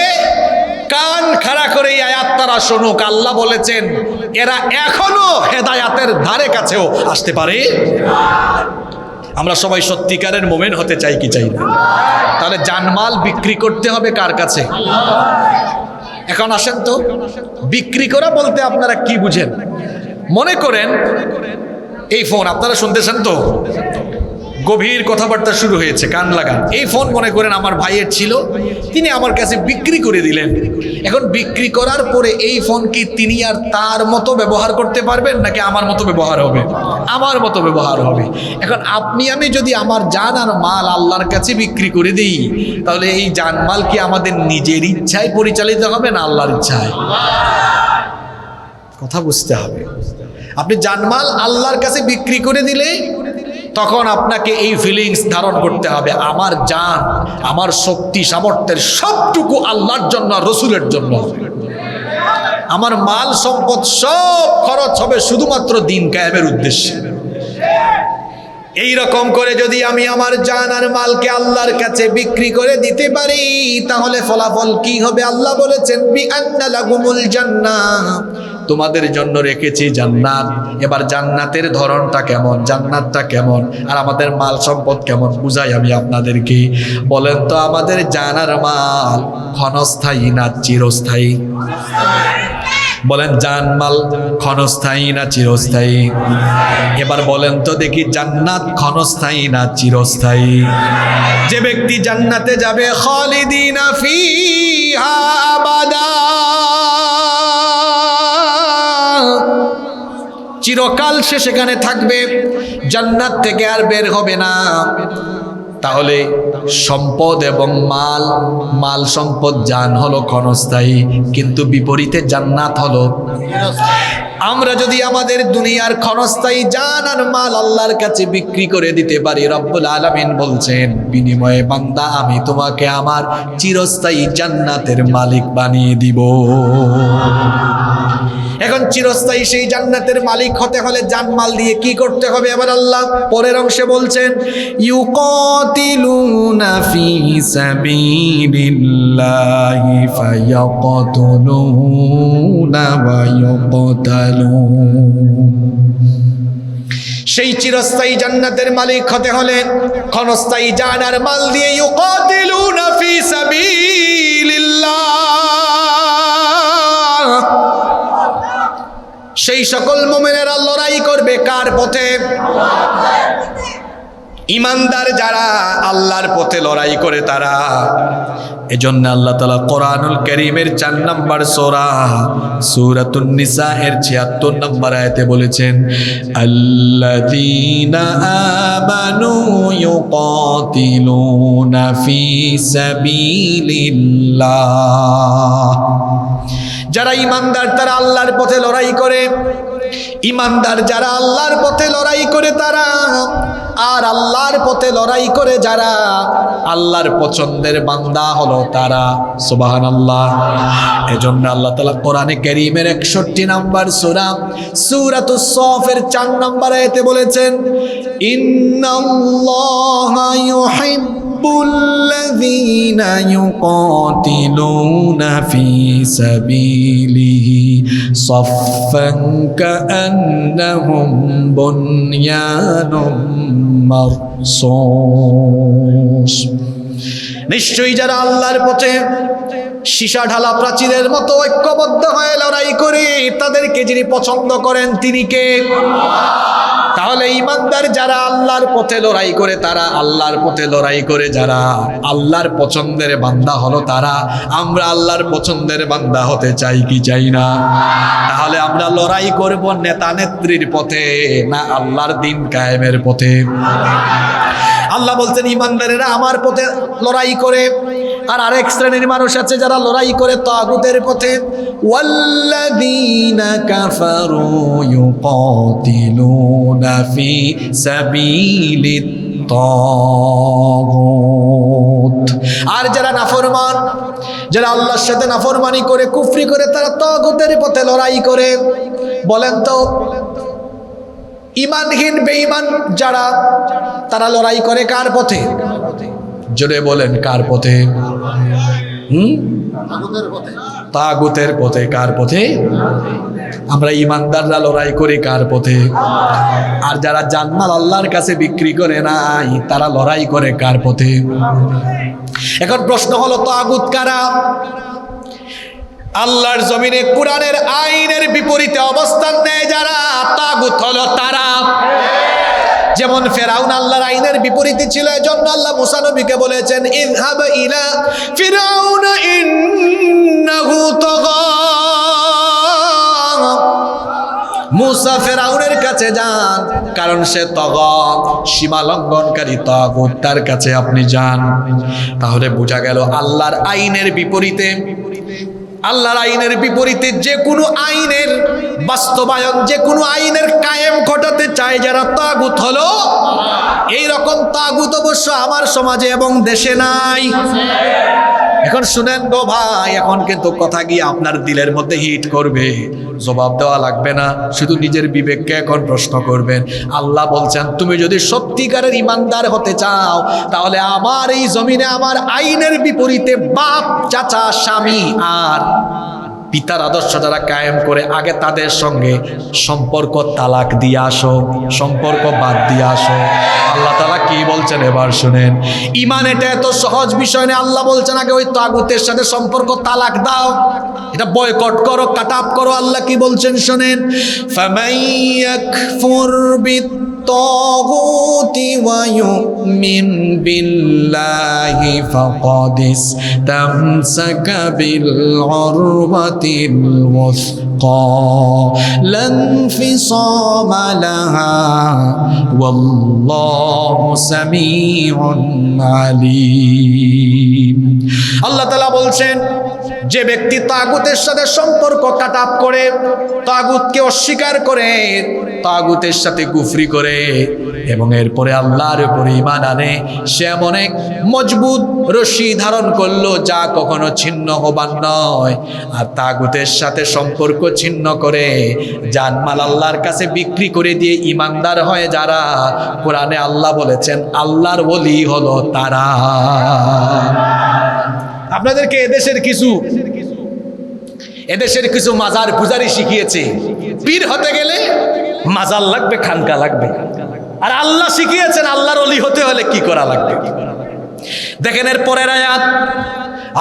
কান খাড়া করে এই আয়াত তারা শুনুক। আল্লাহ বলেছেন এরা এখনো হেদায়াতের ধারে কাছেও আসতে পারে। আমরা সবাই সত্যিকারের মুমিন হতে চাই কি চাই না? তাহলে জানমাল বিক্রি করতে হবে কার কাছে? এখন আসেন তো, বিক্রি করা বলতে আপনারা কি বুঝেন? মনে করেন এই ফোন, আপনারা শুনতেছেন তো, গভীর কথাবার্তা শুরু হয়েছে, কান লাগান। এই ফোন মনে করেন আমার ভাইয়ের ছিল, তিনি আমার কাছে বিক্রি করে দিলেন। এখন বিক্রি করার পরে এই ফোন কি তিনি আর তার মতো ব্যবহার করতে পারবেন, নাকি আমার মতো ব্যবহার হবে? আমার মতো ব্যবহার হবে। এখন আপনি আমি যদি আমার জান আর মাল আল্লাহর কাছে বিক্রি করে দিই, তাহলে এই জানমাল কি আমাদের নিজের ইচ্ছায় পরিচালিত হবে না আল্লাহর ইচ্ছায়? কথা বুঝতে হবে। আপনি জানমাল আল্লাহর কাছে বিক্রি করে দিলে তখন আপনাকে এই ফিলিংস ধারণ করতে হবে, আমার জান, আমার শক্তি সামর্থ্যের সবটুকু আল্লাহর জন্য, রসুলের জন্য। আমার মাল সম্পদ সব খরচ হবে শুধুমাত্র দ্বীন কায়েমের উদ্দেশ্যে। এই রকম করে যদি আমি আমার জান আর মালকে আল্লাহর কাছে বিক্রি করে দিতে পারি, তাহলে ফলাফল কি হবে? আল্লাহ বলেছেন, বিআন্না লাকুমুল জান্নাহ, তোমাদের জন্য রেখেছি জান্নাত। এবার জান্নাতের ধরনটা কেমন, জান্নাতটা কেমন, আর আমাদের মাল সম্পদ কেমন বুঝাই আমি আপনাদেরকে। বলেন তো, আমাদের জান আর মাল ক্ষণস্থায়ী না চিরস্থায়ী? বলেন, জান মাল ক্ষণস্থায়ী না চিরস্থায়ী? এবার বলেন তো দেখি, জান্নাত ক্ষণস্থায়ী না চিরস্থায়ী? যে ব্যক্তি জান্নাতে যাবে, খালিদিনা ফিহা আবাদা, চিরকাল সে সেখানে থাকবে, জান্নাত থেকে আর বের হবে না। তাহলে সম্পদ এবং মাল সম্পদ জান হলো ক্ষণস্থায়ী, কিন্তু বিপরীতে জান্নাত হলো। আমরা যদি আমাদের দুনিয়ার ক্ষণস্থায়ী জান আর মাল আল্লাহর কাছে বিক্রি করে দিতে পারি, রব্বুল আলামিন বলছেন বিনিময়ে বান্দা আমি তোমাকে আমার চিরস্থায়ী জান্নাতের মালিক বানিয়ে দিব। এখন চিরস্থায়ী সেই জান্নাতের মালিক হতে হলে জানমাল দিয়ে কি করতে হবে? আবার আল্লাহ পরের অংশে বলছেন ইউকাতিলুনা ফি সাবিলিল্লাহি ফায়াকতুলুনা ওয়া ইউকতালুন। সেই চিরস্থায়ী জান্নাতের মালিক হতে হলে ক্ষণস্থায়ী জান আর মাল দিয়ে ইউকাতিলুনা ফি সাবিলিল্লাহ, সেই সকল মুমিনেরা লড়াই করবে কার পথে? ইমানদার যারা আল্লাহর পথে লড়াই করে তারা। এজন্য আল্লাহ তাআলা কোরআনুল কারীমের 4 নম্বর সূরাতুন নিসা এর 76 নম্বর আয়াতে বলেছেন আল্লাযীনা আমানু ইউকাতিলুনা ফি সাবিলিল্লাহ। যারা ইমানদার তারা আল্লাহর পথে লড়াই করে। ইমানদার যারা আল্লাহর পথে লড়াই করে তারা, আর আল্লাহর পথে লড়াই করে যারা, আল্লাহর পছন্দের বান্দা হলো তারা। সুবহানাল্লাহ। এজন্য আল্লাহ তাআলা কোরআনে কারীমের 61 নম্বর সূরাতুস সাফের 4 নম্বর আয়াতে বলেছেন ইন্নাল্লাহা ইউহিব্বুল্লাযীনা ইউকাতিলুনা ফি সাবিলিহি সাফফান কাআন্নাহুম বুনয়ানুম মারসুস। নিশ্চয়ই যারা আল্লাহর পথে সীসা ঢালা প্রাচীরের মতো ঐক্যবদ্ধ হয়ে লড়াই করে, তাদেরকে যিনি পছন্দ করেন তিনি কে? তাহলে ইমানদার যারা আল্লাহর পথে লড়াই করে তারা, আল্লাহর পথে লড়াই করে যারা, আল্লাহর পছন্দের বান্দা হলো তারা। আমরা আল্লাহর পছন্দের বান্দা হতে চাই কি চাই না? তাহলে আমরা লড়াই করব নেতা নেত্রীর পথে না আল্লাহর দিন কায়েমের পথে? আল্লাহ বলছেন ইমানদারেরা আমার পথে লড়াই করে, আর আরেক শ্রেণীর মানুষ আছে যারা লড়াই করে তাগুতের পথে। ওয়াল্লাযীনা কাফারু ইউকাতিলুনা ফি সাবিলিত তাগুত। আর যারা নাফরমান, যারা আল্লাহর সাথে নাফরমানি করে কুফরি করে, তারা তাগুতের পথে লড়াই করে। বলেন তো ইমানহীন বেঈমান যারা, তারা লড়াই করে কার পথে? জোরে বলেন কার পথে? তাগুতের পথে। কার পথে? আমরা ইমানদাররা লড়াই করি কার পথে? আর যারা জানমাল আল্লাহর কাছে বিক্রি করে নাই তারা লড়াই করে কার পথে? এখন প্রশ্ন হলো তাগুত কারা? আল্লাহর জমিনে কোরআনের আইনের বিপরীতে অবস্থান নেয় যারা, তাগুত হলো তারা। যেমন ফেরাউন আল্লাহর আইনের বিপরীতে ছিল, এজন্য আল্লাহ মুসা নবীকে বলেছেন ইযহাব ইলা ফিরাউন ইন্নাহু তাগা। মুসা ফেরাউনের কাছে যান, কারণ সে তাগা, সীমা লঙ্ঘনকারী তাগুত, তার কাছে আপনি যান। তাহলে বোঝা গেল আল্লাহর আইনের বিপরীতে, আল্লাহর আইনের বিপরীতে যে কোনো আইনের বাস্তবায়ন, যে কোনো আইনের কায়েম ঘটাতে চায় যারা, তাগুত হলো এই রকম তাগুত অবশ্য আমার সমাজে এবং দেশে নাই। এখন শুনেন গো ভাই, এখন কিন্তু কথা গিয়ে আপনার দিলের মধ্যে হিট করবে, জবাব দেওয়া লাগবে না, শুধু নিজের বিবেককে এখন প্রশ্ন করবেন। আল্লাহ বলছেন তুমি যদি সত্যিকারের ইমানদার হতে চাও, তাহলে আমার এই জমিনে আমার আইনের বিপরীতে বাপ, চাচা, স্বামী আর পিতার আদর্শ যারা কায়েম করে, আগে তাদের সঙ্গে সম্পর্ক তালাক দিয়ে আসো, সম্পর্ক বাদ দিয়ে আসো। আল্লাহ তাআলা কি বলছেন এবার শুনেন। ঈমান এটা এত সহজ বিষয় না। আল্লাহ বলছেন আগে ওই তাগুতের সাথে সম্পর্ক তালাক দাও, এটা বয়কট করো, কাট আপ করো। আল্লাহ কি বলছেন শুনেন, ফামান ইয়াকফুর বিত الطاغوت ويؤمن بالله فقد استمسك بالعروة الوثقى لا انفصام لها والله سميع عليم আল্লাহ তাআলা বলছেন যে ব্যক্তি তাগুতের সাথে সম্পর্ক কাটাপ করে, তাগুতকে অস্বীকার করে, তাগুতের সাথে কুফরি করে এবং এরপরে আল্লাহর উপরে ঈমান আনে, সে এমন এক মজবুত রশি ধারণ করলো যা কখনো ছিন্ন হবার নয়। আর তাগুতের সাথে সম্পর্ক ছিন্ন করে জানমাল আল্লাহর কাছে বিক্রি করে দিয়ে ঈমানদার হয় যারা, কোরআনে আল্লাহ বলেছেন আল্লাহর ওলি হলো তারা। আপনাদেরকে এদেশের কিছু মাজার পূজারি শিখিয়েছে পীর হতে গেলে মাজার লাগবে, খানকা লাগবে। আর আল্লাহ শিখিয়েছেন আল্লাহর ওলি হতে হলে কি করা লাগবে। দেখেন এর পরের আয়াত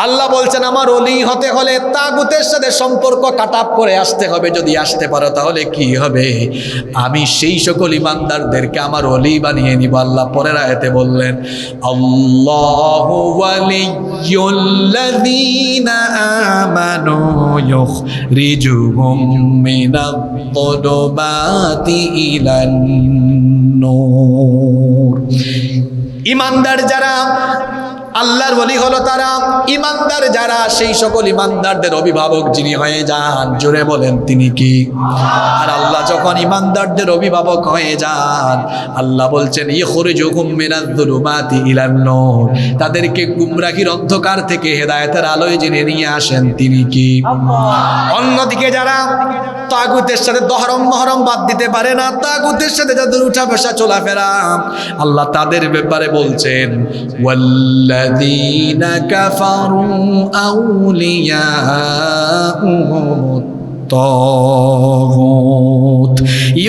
আল্লাহ বলছেন আমার ওলি হতে হলে তাগুতের সাথে সম্পর্ক কাটাপ করে আসতে হবে। যদি আসতে পারো তাহলে কি হবে? আমি সেই সকল ইমানদারদেরকে আমার ওলি বানিয়ে নিব। আল্লাহ পরের আয়াতে বললেন আল্লাহু ওয়ালিয়্যুল্লাযীনা আমানু ইউখরিজুহুম মিনায-যুলুমাতি ইলান নূর। ইমানদার যারা আল্লাহর ওলি হলো তারা, ইমানদার যারা সেই সকল ইমানদারদের অভিভাবক যিনি হয়ে যান, জোরে বলেন তিনি কি? আর আল্লাহ যখন ইমানদারদের অভিভাবক হয়ে যান, আল্লাহ বলছেন ইখরিজুহুম মিনায-যুলুমাতি ইলান নূর, তাদেরকে গুমরাহির অন্ধকার থেকে হেদায়েতের আলোয় যিনি নিয়ে আসেন তিনি কি? অন্যদিকে যারা তাগুতের সাথে দহরম মহরম বাদ দিতে পারে না, তাগুতের সাথে যাদের উঠা বসা চলাফেরা, আল্লাহ তাদের ব্যাপারে বলছেন ওয়াল্লাযীনা কাফারু আউলিয়াউহুমুত الطاغوت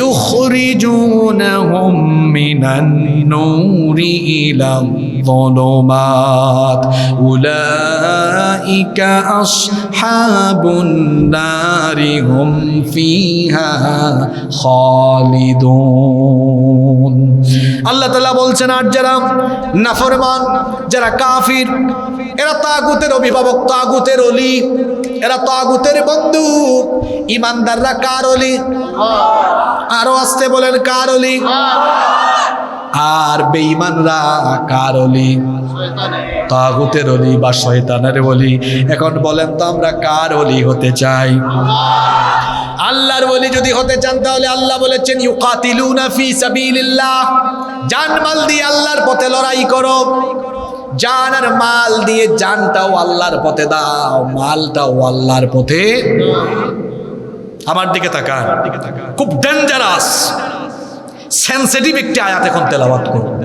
يخرجونهم من النور إلى الظلمات أولئك أصحاب النار هم فيها خالدون আল্লাহ তাআলা বলছেন আর যারা নাফরমান, যারা কাফির, এরা তাগুতের অভিভাবক, তাগুতের ওলি, এরা তাগুতের বন্ধু। ইমানদাররা কার ওলি? আরো আসতে বলেন কার ওলি? আর বেঈমানরা কার ওলি? তাগুতের ওলি বা শয়তানের ওলি। এখন বলেন তো আমরা কার ওলি হতে চাই? আল্লাহর ওলি যদি হতে চান তাহলে আল্লাহ বলেছেন ইউকাতিলুনা ফি সাবিলিল্লাহ, জানমাল দিয়ে আল্লাহর পথে লড়াই করো। জান আর মাল দিয়ে, জানটাও আল্লাহর পথে দাও, মালটাও আল্লাহর পথে। আমার দিকে তাকান, খুব ডেঞ্জারাস সেনসিটিভ একটি আয়াত এখন তেলাওয়াত করুন।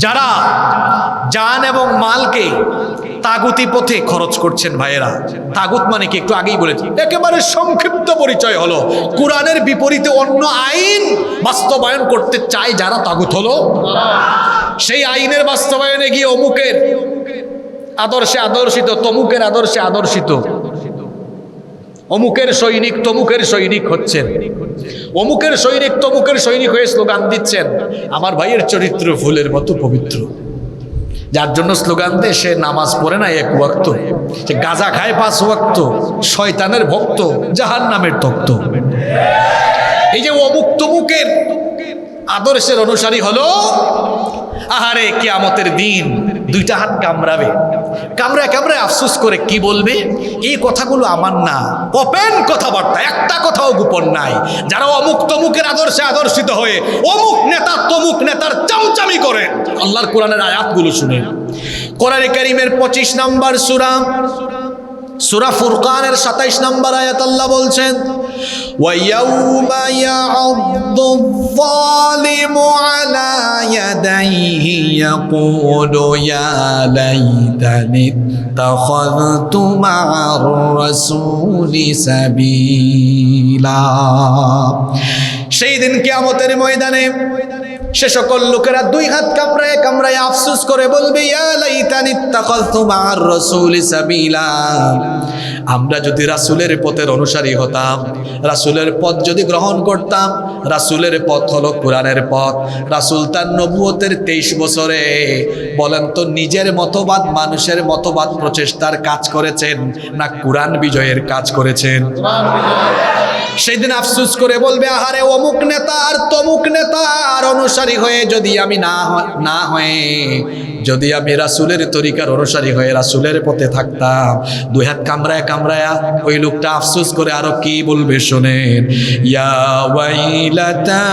যারা জান এবং মালকে তাগুতি পথে খরচ করছেন ভাইয়েরা, তাগুত মানে কি একটু আগেই বলেছি, একেবারে সংক্ষিপ্ত পরিচয় হলো কোরআনের বিপরীতে অন্য আইন বাস্তবায়ন করতে চায় যারা, তাগুত হলো। সেই আইনের বাস্তবায়নে গিয়ে অমুকের আদর্শে আদর্শিত, তমুকের আদর্শে আদর্শিত, অমুকের সৈনিক তমুকের সৈনিক হচ্ছেন, অমুকের সৈনিক তমুকের সৈনিক হয়ে স্লোগান দিচ্ছেন। আমার ভাইয়ের চরিত্র ফুলের মতো পবিত্র, যার জন্য স্লোগান দেয় সে নামাজ পড়ে না এক ওয়াক্ত, সে গাঁজা খায় 5 ওয়াক্ত, শয়তানের ভক্ত, জাহান্নামের তক্ত। এই যে অমুক তমুকের আদর্শের অনুসারী হলো, আহারে কিয়ামতের দিন দুইটা হাত কামড়াবে, কামড়ায় আফসোস করে কি বলবে, এই কথাগুলো আমার না, ওপেন কথাবার্তা, একটা কথাও গোপন নাই। যারা অমুক তমুকের আদর্শে আদর্শিত হয়ে অমুক নেতা তমুক নেতার চামচামি করে, আল্লাহর কোরআনের আয়াতগুলো শুনে। কোরআনে কারীমের 25 নম্বর সূরা ফুরকানের 27 নম্বর আয়াত আল্লাহ বলছেন ওয়ায়াউমা ইয়াউদ্দু-যযালিমু আলা ইয়াদাইহি ইয়াকুলু ইয়া লাইতানি ইত্তাখাযতু মা'আর রাসূলি সাবিলা। সেই দিন কিয়ামতের ময়দানে সে সকল লোকেরা দুই হাত কামড়ায় কামড়ায় আফসোস করে বলবে, ইয়া লাইতানি ইত্তাখাযতু মা'আর রাসূলি সাবিলা, আমরা যদি রাসূলের পথের অনুসারী হতাম, রাসূলের পথ যদি গ্রহণ করতাম। রাসূলের পথ হলো কোরআনের পথ। রাসূল তার নবুয়তের 23 বছরে বলেন তো নিজের মতবাদ, মানুষের মতবাদ প্রচেষ্টার কাজ করেছেন না কোরআন বিজয়ের কাজ করেছেন? সেই দিন আফসোস করে বলবে, আহারে অমুক নেতা আর তমুক নেতার অনুসারী হয়ে যদি আমি না হয়ে যদি আমি রাসূলের তরিকার অনুসারী হয়ে রাসূলের পথে থাকতাম। দুই হাত কামড়ায় কামড়ায়া ওই লোকটা আফসোস করে আরো কি বলবে শোনেন, ইয়া ওয়াইলাতা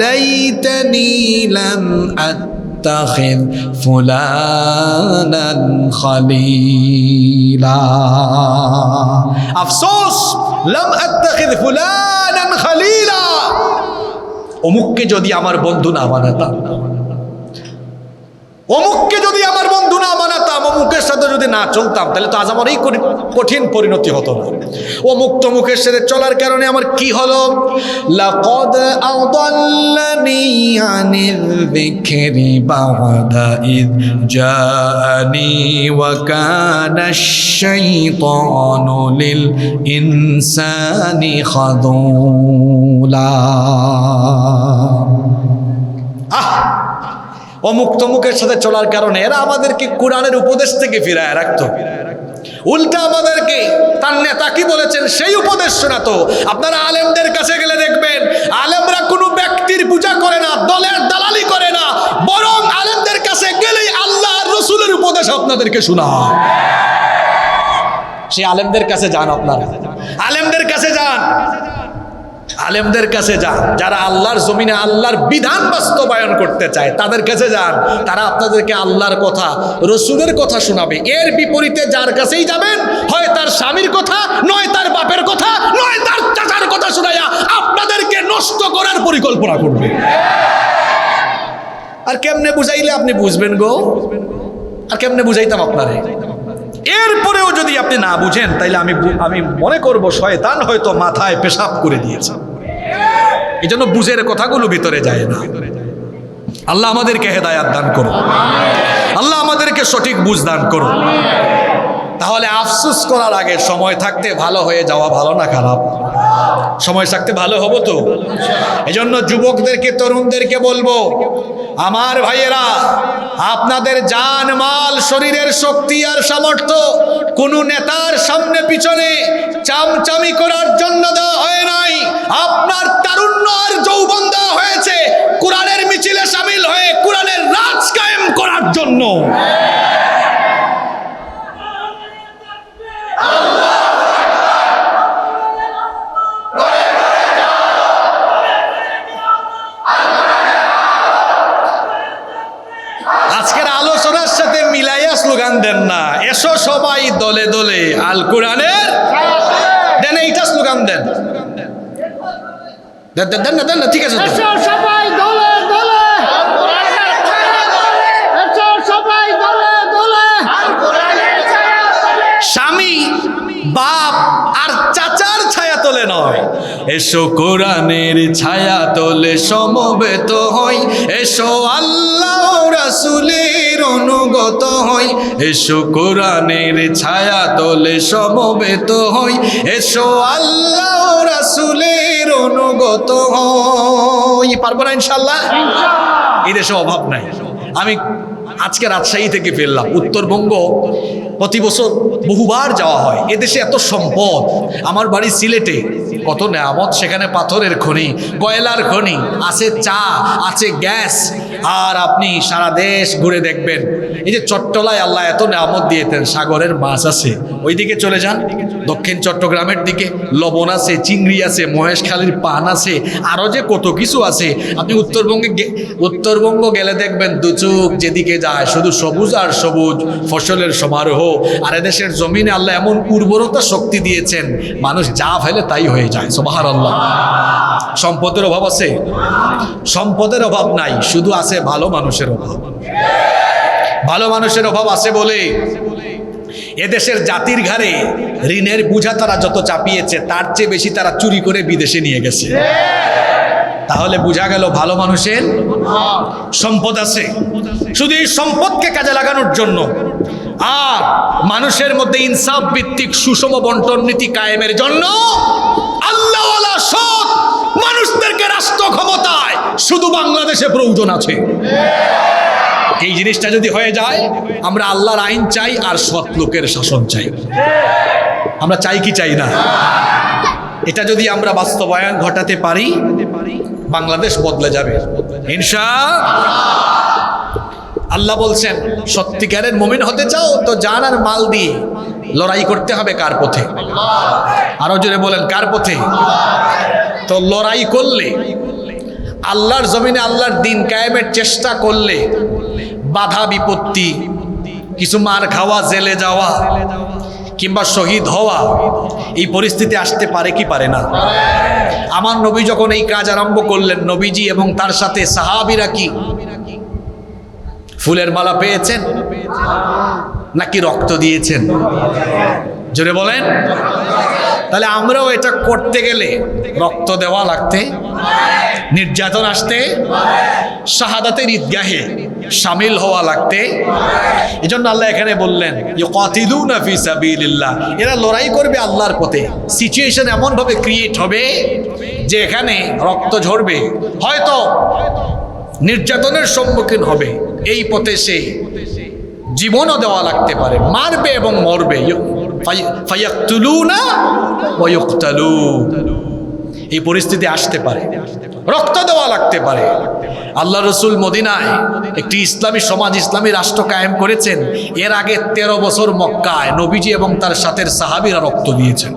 লাইতানি লাম আত্তাখিয ফুলানান খলিলা, আফসোস লাম আত্তাখিয ফুলানান খলিলা, অমুককে যদি আমার বন্ধু না বানাতাম, অমুককে যদি আমার বন্ধু না বানাতাম, অমুকের সাথে যদি না চলতাম, তাহলে তো আজ আমার এই কঠিন পরিণতি হতো না। অমুক তমুকের সাথে চলার কারণে আমার কি হলো, লাকাদ আদাল্লানি আনিল যিকরি বা'দা ইয জাআনি ওয়া কানা আশ-শাইতানু লিল ইনসানি খাযুলা। অমুক তমুকের সাথে চলার কারণে এরা আমাদেরকে কোরআনের উপদেশ থেকে ফিরায় রাখতো, উল্টা আমাদেরকে তার নেতা কি বলেছেন সেই উপদেশ শোনাতো। আপনারা আলেমদের কাছে গেলে দেখবেন আলেমরা কোনো ব্যক্তির পূজা করে না, দলের দালালি করে না, বরং আলেমদের কাছে গেলেই আল্লাহ আর রাসূলের উপদেশ আপনাদেরকে শোনায়। সেই আলেমদের কাছে যান, আপনারা আলেমদের কাছে যান, আলেমদের কাছে যান, যারা আল্লাহর জমিনে আল্লাহর বিধান বাস্তবায়ন করতে চায় তাদের কাছে যান। তারা আপনাদেরকে আল্লাহর কথা, রাসূলের কথা শোনাবে। এর বিপরীতে যার কাছেই যাবেন, হয় তার স্বামীর কথা, নয় তার বাপের কথা, নয় তার চাচার কথা শোনায়া আপনাদেরকে নষ্ট করার পরিকল্পনা করবে। আর কেমনে বুঝাইলে আপনি বুঝবেন গো? আর কেমনে বুঝাইতাম আপনারে? এরপরেও যদি আপনি না বুঝেন, তাইলে আমি মনে করব শয়তান হয়তো মাথায় পেশাব করে দিয়েছে। এই জন্য বুঝের কথাগুলো ভিতরে যায় না। আল্লাহ আমাদেরকে হেদায়াত দান করুন, আল্লাহ আমাদেরকে সঠিক বুঝ দান করুন। তাহলে আফসোস করার আগে সময় থাকতে ভালো হয়ে যাওয়া ভালো না খারাপ? সময় থাকতে ভালো হবো তো। এজন্য যুবকদেরকে, তরুণদেরকে বলবো, আমার ভাইয়েরা, আপনাদের জান মাল, শরীরের শক্তি আর সামর্থ্য কোনো নেতার সামনে পিছনে চামচামি করার জন্য দেওয়া হয় নাই। আপনার তারুণ্য আর যৌবন দেওয়া হয়েছে কোরআনের মিছিলে শামিল হয়ে কোরআনের রাজ কায়েম করার জন্য। আজকের আলোচনার সাথে মিলাইয়া স্লোগান দেন না, এসো সবাই দলে দলে আল কোরআনের দেন, এইটা স্লোগান দেন। দেন না, দেন না, ঠিক আছে। এসো সবাই দলে দলে, এসো সবাই দলে দলে, স্বামী, বাপ আর চাচার ছায়া তোলে নয়, এসো কোরআনের ছায়া তোলে সমবেত হই, এসো আল্লাহ রাসূলের অনুগত হই, এসো কোরআনের ছায়া তোলে সমবেত হই, এসো আল্লাহ রাসূলের অনুগত হই। পারবো না ইনশাআল্লাহ? এই দেশে অভাব নাই। আমি আজকে রাজশাহী থেকে ফিরলাম। উত্তরবঙ্গ প্রতি বছর বহুবার যাওয়া হয়। এদেশে এত সম্পদ। আমার বাড়ি সিলেটে, কত নেয়ামত সেখানে, পাথরের খনি, কয়লার খনি আছে, চা আছে, গ্যাস। আর আপনি সারা দেশ ঘুরে দেখবেন, এই যে চট্টলায় আল্লাহ এত নেয়ামত দিয়েছেন, সাগরের মাছ আছে। ওইদিকে চলে যান দক্ষিণ চট্টগ্রামের দিকে, লবণ আছে, চিংড়ি আছে, মহেশখালীর পান আছে, আরও যে কত কিছু আছে। আপনি উত্তরবঙ্গ গেলে দেখবেন দু চোখ যেদিকে যায় শুধু সবুজ আর সবুজ, ফসলের সমারোহ। আর এদেশের জমিনে আল্লাহ এমন উর্বরতা শক্তি দিয়েছেন, মানুষ যা ফেলে তাই হয়ে যায়। সুবহানাল্লাহ। সম্পদের অভাব আছে? সম্পদের অভাব নাই, শুধু আছে ভালো মানুষের অভাব। ভালো মানুষের অভাব আছে বলে এদেশের জাতির ঘাড়ে ঋণের বোঝা তারা যত চাপিয়েছে, তার চেয়ে বেশি তারা চুরি করে বিদেশে নিয়ে গেছে। তাহলে বোঝা গেল ভালো মানুষের সম্পদ আছে। শুধু এই সম্পদকে কাজে লাগানোর জন্য আর মানুষের মধ্যে ইনসাফ ভিত্তিক সুষম বন্টন নীতি কায়েমের জন্য আল্লাহওয়ালা সৎ মানুষদেরকে রাষ্ট্র ক্ষমতায় শুধু বাংলাদেশে প্রয়োজন আছে। এই জিনিসটা যদি হয়ে যায়, আমরা আল্লাহর আইন চাই আর সৎ লোকের শাসন চাই। আমরা চাই কি চাই না? এটা যদি আমরা বাস্তবায়ন ঘটাতে পারি, বাংলাদেশ বদলে যাবে ইনশাআল্লাহ। আল্লাহ বলছেন, সত্যিকারের মুমিন হতে চাও তো জান আর মাল দিয়ে লড়াই করতে হবে। কার পথে? আরো জোরে বলেন, কার পথে? তো লড়াই করলে, আল্লাহর জমিনে আল্লাহর দিন কায়েমের চেষ্টা করলে বাধা বিপত্তি, কিছু মার খাওয়া, জেলে যাওয়া কিংবা শহীদ হওয়া, এই পরিস্থিতি আসতে পারে কি পারে না? আমার নবী যখন এই কাজ আরম্ভ করলেন, নবীজি এবং তার সাথে সাহাবীরা কি ফুলের মালা পেয়েছেন নাকি রক্ত দিয়েছেন? জোরে বলেন। তাহলে আমরাও এটা করতে গেলে রক্ত দেওয়া লাগতে, নির্যাতন আসতে, শাহাদাতের ঈদগাহে শামিল হওয়া লাগতে। এজন্য আল্লাহ এখানে বললেন, ইউকাতিলুনা ফি সাবিলিল্লাহ, এরা লড়াই করবে আল্লাহর পথে। সিচুয়েশন এমন ভাবে ক্রিয়েট হবে যে এখানে রক্ত ঝরবে, হয়তো নির্যাতনের সম্মুখীন হবে, এই পথে সে জীবনও দেওয়া লাগতে পারে, মারবে এবং মরবে। ফায়াকতুলুনা ওয়া ইউকতালুন, এই পরিস্থিতি আসতে পারে, রক্ত দেওয়া লাগতে পারে। আল্লাহ রসুল মদিনায় একটি ইসলামী সমাজ, ইসলামী রাষ্ট্র কায়েম করেছেন। এর আগে 13 বছর মক্কায় নবীজি এবং তার সাথের সাহাবীরা রক্ত দিয়েছেন।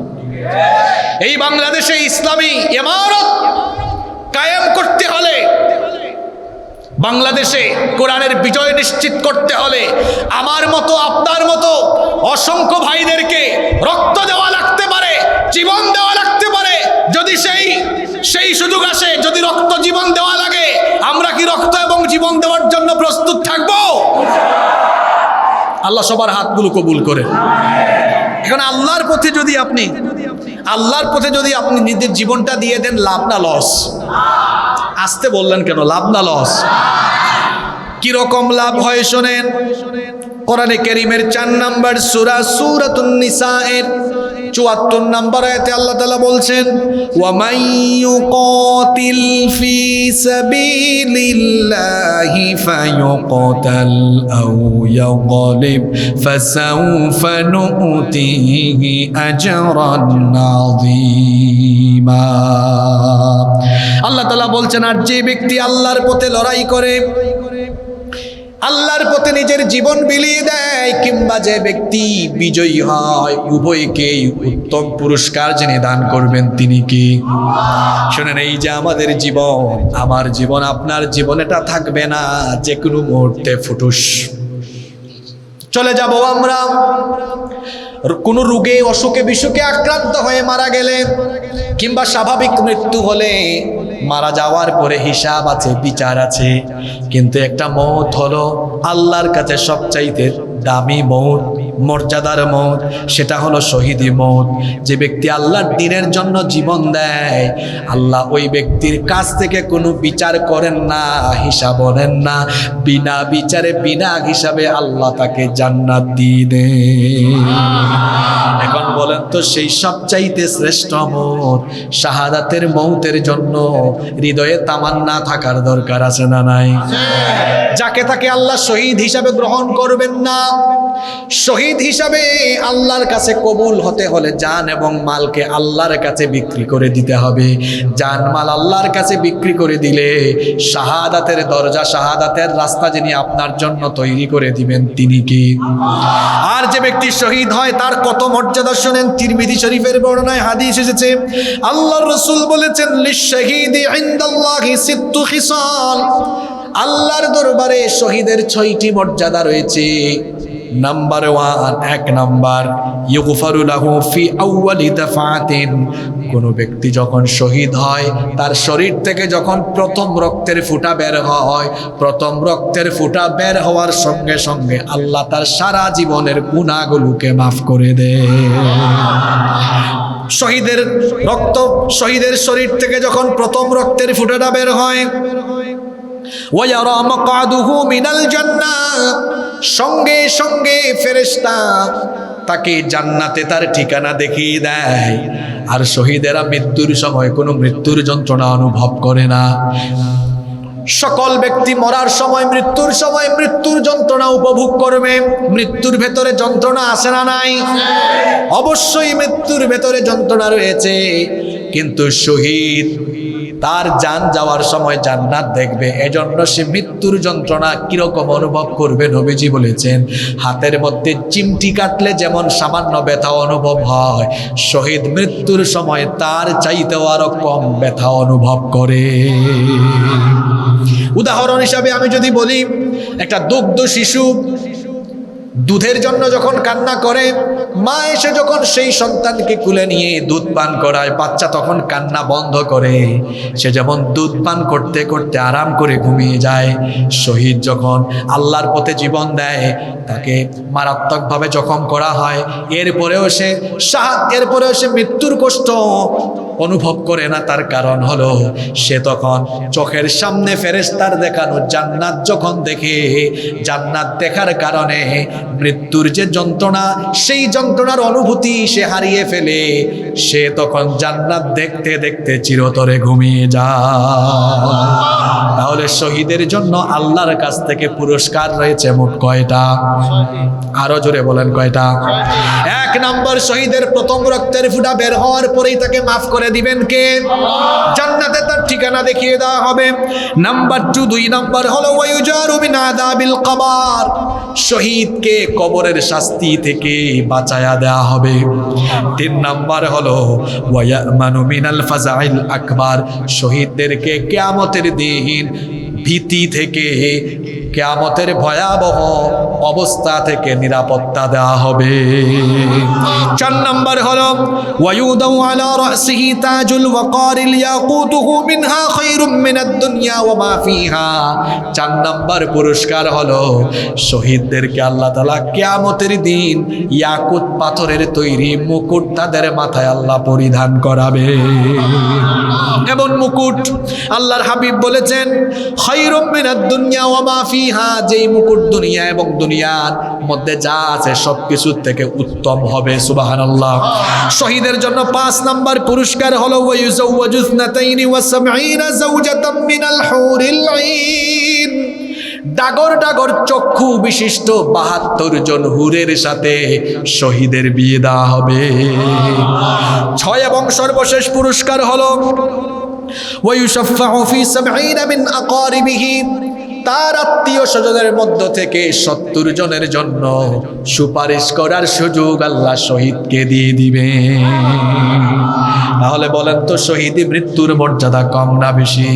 এই বাংলাদেশে ইসলামী ইমারত কায়েম করতে হলে, বাংলাদেশে কোরআনের বিজয় নিশ্চিত করতে হলে আমার মতো, আপনার মতো অসংখ্য ভাইদেরকে রক্ত দেওয়া লাগতে পারে, জীবন দেওয়া লাগতে পারে। যদি সেই সুযোগ আসে, যদি রক্ত জীবন দেওয়া লাগে, আমরা কি রক্ত এবং জীবন দেওয়ার জন্য প্রস্তুত থাকব? আল্লাহ সবার হাতগুলো কবুল করে। এখন আল্লাহর পথে যদি আপনি নিজের জীবনটা দিয়ে দেন, লাভ না লস? আসতে বললেন কেন? লাভ না লস? কিরকম লাভ হয় শোনেন। কোরআনে কারীমের 4 নম্বর সূরা সূরাতুন নিসায়ের 74 নম্বর আয়াতে আল্লাহ তাআলা বলছেন, ওয়া মান ইউকাতিল ফি সাবিলিল্লাহি ফায়ুকতাল আও ইয়াগলিব ফাসাউফা নুতিহি আজরান আযীমা। আল্লাহ তাআলা বলছেন, আর যে ব্যক্তি আল্লাহর পথে লড়াই করে, আল্লাহর পথে নিজের জীবন বিলিয়ে দেয়, কিংবা যে ব্যক্তি বিজয়ী হয়, উভয়কেই উত্তম পুরস্কার যিনি দান করবেন তিনি কি? শুনেন, এই যে আমাদের জীবন, আমার জীবন, আপনার জীবন, এটা থাকবে না, যে কোনো মুহূর্তে ফুটুস চলে যাব আমরা। কোনো রোগে, অসুখে, বিসুখে আক্রান্ত হয়ে মারা গেলে, কিংবা স্বাভাবিক মৃত্যু হলে, মারা যাওয়ার পরে হিসাব আছে, বিচার আছে। কিন্তু একটা মৌত হলো আল্লাহর কাছে সবচাইতে দামি মৌত, মর্যাদার মৌত, সেটা হলো শহীদি মৌত। যে ব্যক্তি আল্লাহর দ্বীনের জন্য জীবন দেয়, আল্লাহ ওই ব্যক্তির কাছ থেকে কোনো বিচার করেন না, হিসাব নেন না। বিনা বিচারে, বিনা হিসাবে আল্লাহ তাকে জান্নাত দিয়ে দেন। এখন বলেন তো, সেই সবচাইতে শ্রেষ্ঠ মৌত, শাহাদাতের মৌতের জন্য হৃদয়ে তামান্না থাকার দরকার আছে না নাই? যাকে তাকে আল্লাহ শহীদ হিসাবে গ্রহণ করবেন না। শহীদ হিসাবে আল্লাহর কাছে কবুল হতে হলে জান এবং মালকে আল্লাহর কাছে বিক্রি করে দিতে হবে। জান মাল আল্লাহর কাছে বিক্রি করে দিলে শাহাদাতের দরজা, শাহাদাতের রাস্তা যিনি আপনার জন্য তৈরি করে দিবেন তিনি কি? আর যে ব্যক্তি শহীদ হয় তার কত মর্যাদা শোনেন। তিরমিজি শরীফের বর্ণনায় হাদিস এসেছে, আল্লাহর রাসূল বলেছেন, লিশ-শাহীদি ইনদাল্লাহি সিত্তু খিসাল, আল্লাহর দরবারে শহীদের 6টি মর্যাদা রয়েছে। নাম্বার 1, 1 নাম্বার, ইউগফারু লাহু ফি আউয়ালি দাফাতিন, কোন ব্যক্তি যখন শহীদ হয় তার শরীর থেকে যখন প্রথম রক্তের ফোঁটা বের হয়, প্রথম রক্তের ফোঁটা বের হওয়ার সঙ্গে সঙ্গে আল্লাহ তার সারা জীবনের গুনাহগুলোকে মাফ করে দেয়। শহীদের রক্ত, শহীদের শরীর থেকে যখন প্রথম রক্তের ফুঁটাটা বের হয়, ওয়ায়ারা মাকআদুহু মিনাল জান্নাহ, সঙ্গে সঙ্গে ফেরেশতা তাকে জান্নাতে তার ঠিকানা দেখিয়ে দেয়। আর শহীদেরা মৃত্যুর সময় কোনো মৃত্যুর যন্ত্রণা অনুভব করে না। সকল ব্যক্তি মরার সময়, মৃত্যুর সময় মৃত্যুর যন্ত্রণা উপভোগ করবে। মৃত্যুর ভেতরে যন্ত্রণা আসে না নাই? অবশ্যই মৃত্যুর ভেতরে যন্ত্রণা রয়েছে, কিন্তু শহীদ তার জান যাওয়ার সময় জান্নাত দেখবে। এজন্য সে মৃত্যুর যন্ত্রণা কিরকম অনুভব করবে, নবীজি বলেছেন হাতের মধ্যে চিমটি কাটলে যেমন সামান্য ব্যথা অনুভব হয়, শহীদ মৃত্যুর সময় তার চাইতেও আরো কম ব্যথা অনুভব করে। উদাহরণ হিসাবে আমি যদি বলি, একটা দুগ্ধ শিশু দুধের জন্য যখন কান্না করে, মা এসে যখন সেই সন্তানকে কুলে নিয়ে দুধ পান করায়, বাচ্চা তখন কান্না বন্ধ করে, সে যেমন দুধ পান করতে করতে আরাম করে ঘুমিয়ে যায়। শহীদ যখন আল্লাহর পথে জীবন দেয়, তাকে মারাত্মকভাবে জখম করা হয়, এরপরেও সে মৃত্যুর কষ্ট অনুভব করে না। তার কারণ হলো সে তখন চোখের সামনে ফেরেশতার দেখানো জান্নাত যখন দেখে, জান্নাত দেখার কারণে মৃত্যুর যে যন্ত্রণা, সেই যন্ত্রণার অনুভূতি সে হারিয়ে ফেলে। সে তখন জান্নাত দেখতে দেখতে চিরতরে ঘুমিয়ে যায়। তাহলে শহীদের জন্য আল্লাহর কাছ থেকে পুরস্কার রয়েছে মোট কয়টা? আরো জোরে বলেন কয়টা? এক নম্বর, শহীদের প্রথম রক্তের ফুটা বের হওয়ার পরেই তাকে মাফ করে দিবেন কে? জান্নাতে তার ঠিকানা দেখিয়ে দেওয়া হবে। নাম্বার 2, 2 নম্বর হলো ওয়ায়ুজারু মিন আযাবিল কবর, শহীদকে কবরের শাস্তি থেকে বাঁচায়া দেওয়া হবে। 3 নম্বর হলো ওয়ায়ামানু মিনাল ফাজাইল আকবার, শহীদদেরকে কিয়ামতের দিন ভীতি থেকে, কিয়ামতের ভয়াবহ অবস্থা থেকে নিরাপত্তা দেওয়া হবে। 4 নম্বর হলো ওয়ায়ুদাউ আলা রাসিহি তাজুল ওয়াকারিল ইয়াকুতুহু মিনহা খায়রুম মিনাদ দুনিয়া ওয়া মা ফিহা। 4 নম্বর পুরস্কার হলো শহীদদেরকে আল্লাহ তাআলা কিয়ামতের দিন ইয়াকুত পাথরের তৈরি মুকুট তাদের মাথায় আল্লাহ পরিধান করাবে। এমন মুকুট আল্লাহর হাবিব বলেছেন খায়রুম মিনাদ দুনিয়া ওয়া মা ফিহা, যেই মুকুট দুনিয়া এবং দুনিয়ার মধ্যে যা আছে সবকিছুর থেকে উত্তম হবে। সুবহানাল্লাহ। শহীদের জন্য 5 নম্বর পুরস্কার হলো ওয়ায়ুযাওয়াজু ইসনাতাইনি ওয়া সাবঈনা যাওজাতাম মিনাল হুরিল আইন, ডাগর ডাগর চক্ষু বিশিষ্ট 72 জন হুরের সাথে শহীদের বিয়ে দেওয়া হবে। 6 এবং সর্বশেষ পুরস্কার হলো ওয়ায়ুশাফাউ ফি 70 মিন আকারিবিহি, তার আত্মীয় স্বজনের মধ্য থেকে 70 জনের জন্য সুপারিশ করার সুযোগ আল্লাহ শহীদকে দিয়ে দিবে। তাহলে বলেন তো শহীদ মৃত্যুর মর্যাদা কম না বেশি?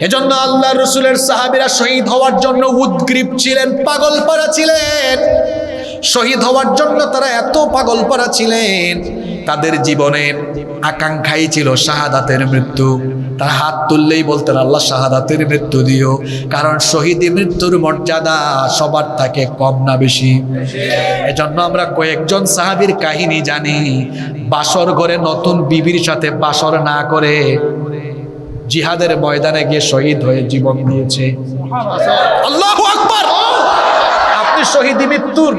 এজন্য আল্লাহ রসুলের সাহাবীরা শহীদ হওয়ার জন্য উদ্গ্রীব ছিলেন, পাগলপারা ছিলেন। শহীদ হওয়ার জন্য তারা এত পাগলপারা ছিলেন, তাদের জীবনের আকাঙ্ক্ষাই ছিল শাহাদাতের মৃত্যু। তার হাত তুললেই বলতেন আল্লাহ শাহাদাতের মৃত্যু দিও, কারণ শহীদি মৃত্যুর মর্যাদা সবার থাকে কম না বেশি? এজন্য আমরা কয়েকজন সাহাবীর কাহিনী জানি, বাসর ঘরে নতুন বিবির সাথে বাসর না করে জিহাদের ময়দানে গিয়ে শহীদ হয়ে জীবন দিয়েছে। আল্লাহু আকবার। আপনি শহীদি মৃত্যুর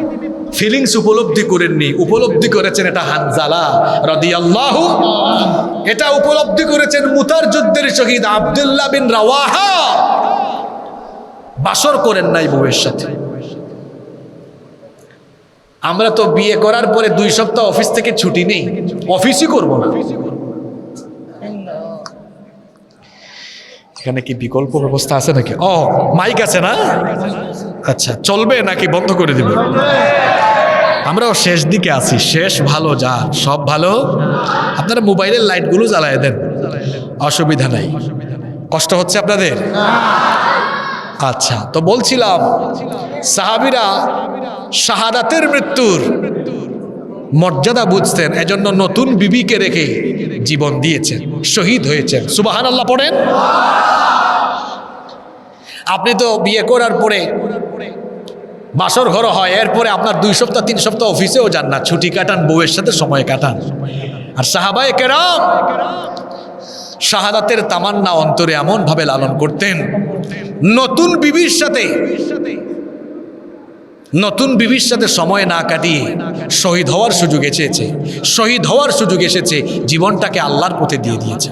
ফিলিংস উপলব্ধি করেননি, উপলব্ধি করেছেন এটা হানজালা রাদিয়াল্লাহু, এটা উপলব্ধি করেছেন মুতার যুদ্ধের শহীদ আব্দুল্লাহ বিন রাওয়াহা। বাসর করেন নাই বউয়ের সাথে। আমরা তো বিয়ে করার পরে 2 সপ্তাহ অফিস থেকে ছুটি নেই, অফিসই করব না। এখানে কি বিকল্প ব্যবস্থা আছে নাকি? ও মাইক আছে না? আচ্ছা, চলবে নাকি বন্ধ করে দিবে? আমরাও শেষ দিকে আছি, শেষ ভালো, যা সব ভালো। আপনারা মোবাইলের লাইটগুলো জ্বালায় দেন, অসুবিধা নাই। কষ্ট হচ্ছে আপনাদের? আচ্ছা, তো বলছিলাম সাহাবীরা শাহাদাতের মৃত্যুর মর্যাদা বুঝতেন, এজন্য নতুন বিবিকে রেখে জীবন দিয়েছেন, শহীদ হয়েছেন। সুবহানাল্লাহ পড়েন। আপনি তো বিয়ে করার পরে বাসর ঘর হয়, এরপরে আপনার 2 সপ্তাহ 3 সপ্তাহ অফিসেও যান না, ছুটি কাটান, বউয়ের সাথে সময় কাটান। আর সাহাবায়ে কেরাম শাহাদাতের তামান্না অন্তরে এমন ভাবে লালন করতেন, নতুন বিবির সাথে সময় না কাটিয়ে শহীদ হওয়ার সুযোগ এসেছে, জীবনটাকে আল্লাহর পথে দিয়ে দিয়েছে।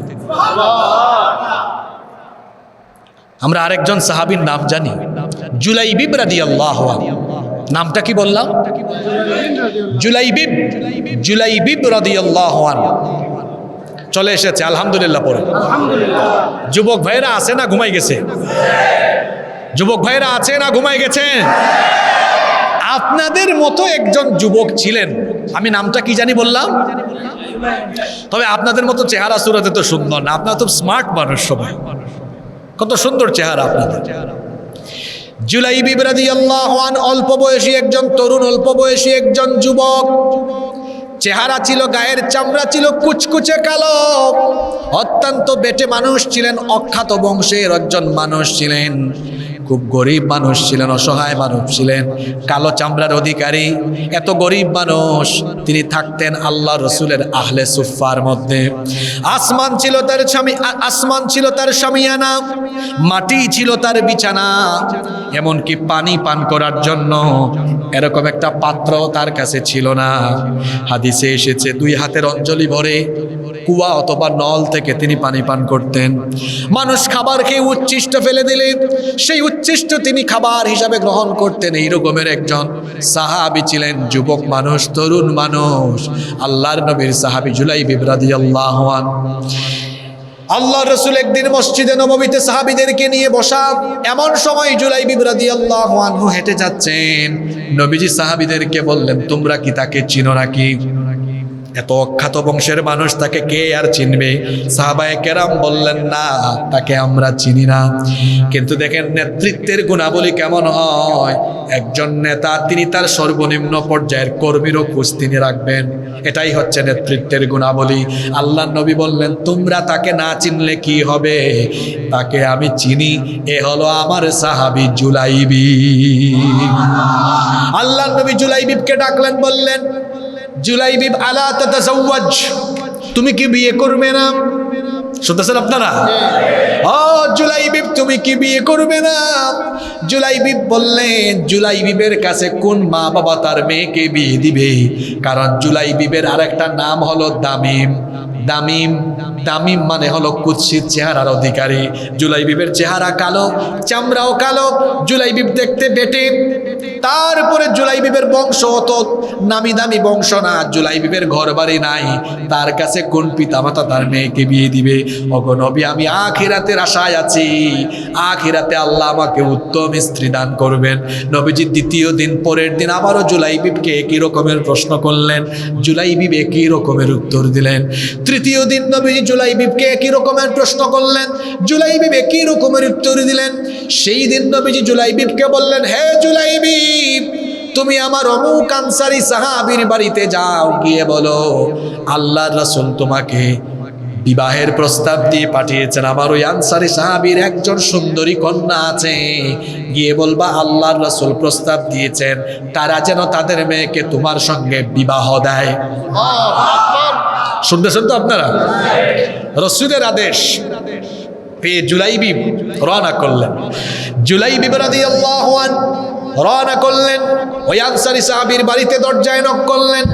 আমরা আরেকজন সাহাবীর নাম জানি, জুলাইবিব রাদিয়াল্লাহু আনহু। নামটা কি বললাম? জুলাইবিব রাদিয়াল্লাহু আনহু। চলে এসেছে, আলহামদুলিল্লাহ পড়ে। যুবক ভাইরা আছে না ঘুমাই গেছে? যুবক ভাইরা আছে না ঘুমাই গেছে? আপনাদের মতো একজন যুবক ছিলেন, আমি নামটা কি জানি বললাম, তবে আপনাদের মতো চেহারা সুরতে তো সুন্দর না, আপনারা তো স্মার্ট মানুষ, সবাই কত সুন্দর চেহারা আপনাদের। জুলাইবিব রাদিয়াল্লাহু আনহু অল্প বয়সী একজন তরুণ, অল্প বয়সী একজন যুবক। চেহারা ছিল, গায়ের চামড়া ছিল কুচকুচে কালো, অত্যন্ত বেটে মানুষ ছিলেন, অখ্যাত বংশের একজন মানুষ ছিলেন, খুব গরিব মানুষ ছিলেন, অসহায় মানুষ ছিলেন, কালো চামড়ার অধিকারী। এত গরিব মানুষ, তিনি থাকতেন আল্লাহ রসুলের আহলে সুফার মধ্যে। আসমান ছিল তার শামিয়ানা, মাটি ছিল তার বিছানা, এমনকি পানি পান করার জন্য এরকম একটা পাত্র তার কাছে ছিল না। হাদিসে এসেছে 2 হাতের অঞ্জলি ভরে কুয়া অথবা নল থেকে তিনি পানি পান করতেন। মানুষ খাবার খেয়ে উচ্ছিষ্ট ফেলে দিলে সেই উচ্ছিষ্ট তিনি খাবার হিসাবে গ্রহণ করতেন। এই রকমের একজন সাহাবী ছিলেন, যুবক মানুষ, তরুণ মানুষ, আল্লাহর নবীর সাহাবী জুলাইবিব রাদিয়াল্লাহু আনহু। আল্লাহ রসুল একদিন মসজিদে নববীতে সাহাবীদেরকে নিয়ে বসা, এমন সময় জুলাইবিব রাদিয়াল্লাহু আনহু হেঁটে যাচ্ছেন। নবীজি সাহাবীদেরকে বললেন, তোমরা কি তাকে চিনো নাকি? এত অখ্যাত বংশের মানুষ, তাকে কে আর চিনবে? সাহাবায়ে কেরাম বললেন, না, তাকে আমরা চিনি না। কিন্তু দেখেন নেতৃত্বের গুণাবলী কেমন হয়। একজন নেতা, তিনি তার সর্বনিম্ন পর্যায়ের কর্মীরও খোঁজ তিনি রাখবেন, এটাই হচ্ছে নেতৃত্বের গুণাবলী। আল্লাহ নবী বললেন, তোমরা তাকে না চিনলে কি হবে? তাকে আমি চিনি, এ হলো আমার সাহাবী জুলাইবিব। আল্লাহ নবী জুলাইবিবকে ডাকলেন, বললেন, জুলাইবিব আলা তাতাজাওয়াজ, তুমি কি বিয়ে করবে না? শুনতেছেন আপনারা? ও জুলাইবিব, তুমি কি বিয়ে করবে না? জুলাইবিব বললেন, জুলাইবিবের কাছে কোন মা বাবা তার মেয়েকে বিয়ে দিবে? কারণ জুলাইবিবের আরেকটা নাম হলো দামিম। দামিম মানে হলো কুৎসিত চেহারার অধিকারী। জুলাইবিবের চেহারা কালো, চামড়াও কালো, জুলাইবিব দেখতে বেটে। তারপরে জুলাইবিবের বংশ অত নামি দামি বংশ না, জুলাইবিবের ঘর বাড়ি নাই, তার কাছে কোন পিতামাতা তার মেয়েকে বিয়ে দিবে? ওগো নবী, আমি আখিরাতের আশায় আছি, আখিরাতে আল্লাহ আমাকে উত্তম স্ত্রী দান করবেন। নবীজি দ্বিতীয় দিন, পরের দিন আবারও জুলাইবিবকে একই রকমের প্রশ্ন করলেন, জুলাইবিব একই রকমের উত্তর দিলেন। তৃতীয় দিন নবীজি জুলাইবিবকে একই রকমের প্রশ্ন করলেন, জুলাইবিব একই রকমের উত্তর দিলেন। সেই দিন নবীজি জুলাইবিবকে বললেন, হে জুলাইবিব, তুমি আমার অমুক আনসারী সাহাবীর বাড়িতে যাও, গিয়ে বলো আল্লাহর রাসূল তোমাকে বিবাহের প্রস্তাব দিয়ে পাঠিয়েছেন। আমার ওই আনসারী সাহাবীর একজন সুন্দরী কন্যা আছে, গিয়ে বলবা আল্লাহর রাসূল প্রস্তাব দিয়েছেন, তারা যেন তাদের মেয়েকে তোমার সঙ্গে বিবাহ দেয়। শুনতেছেন তো আপনারা? রাসূলের আদেশ পেয়ে জুলাইবিব রওনা করলেন। জুলাইবিব রাদিয়াল্লাহু আনহু রওনা করলেন, ওই আনসারী সাহাবীর বাড়িতে দরজায় নক করলেন।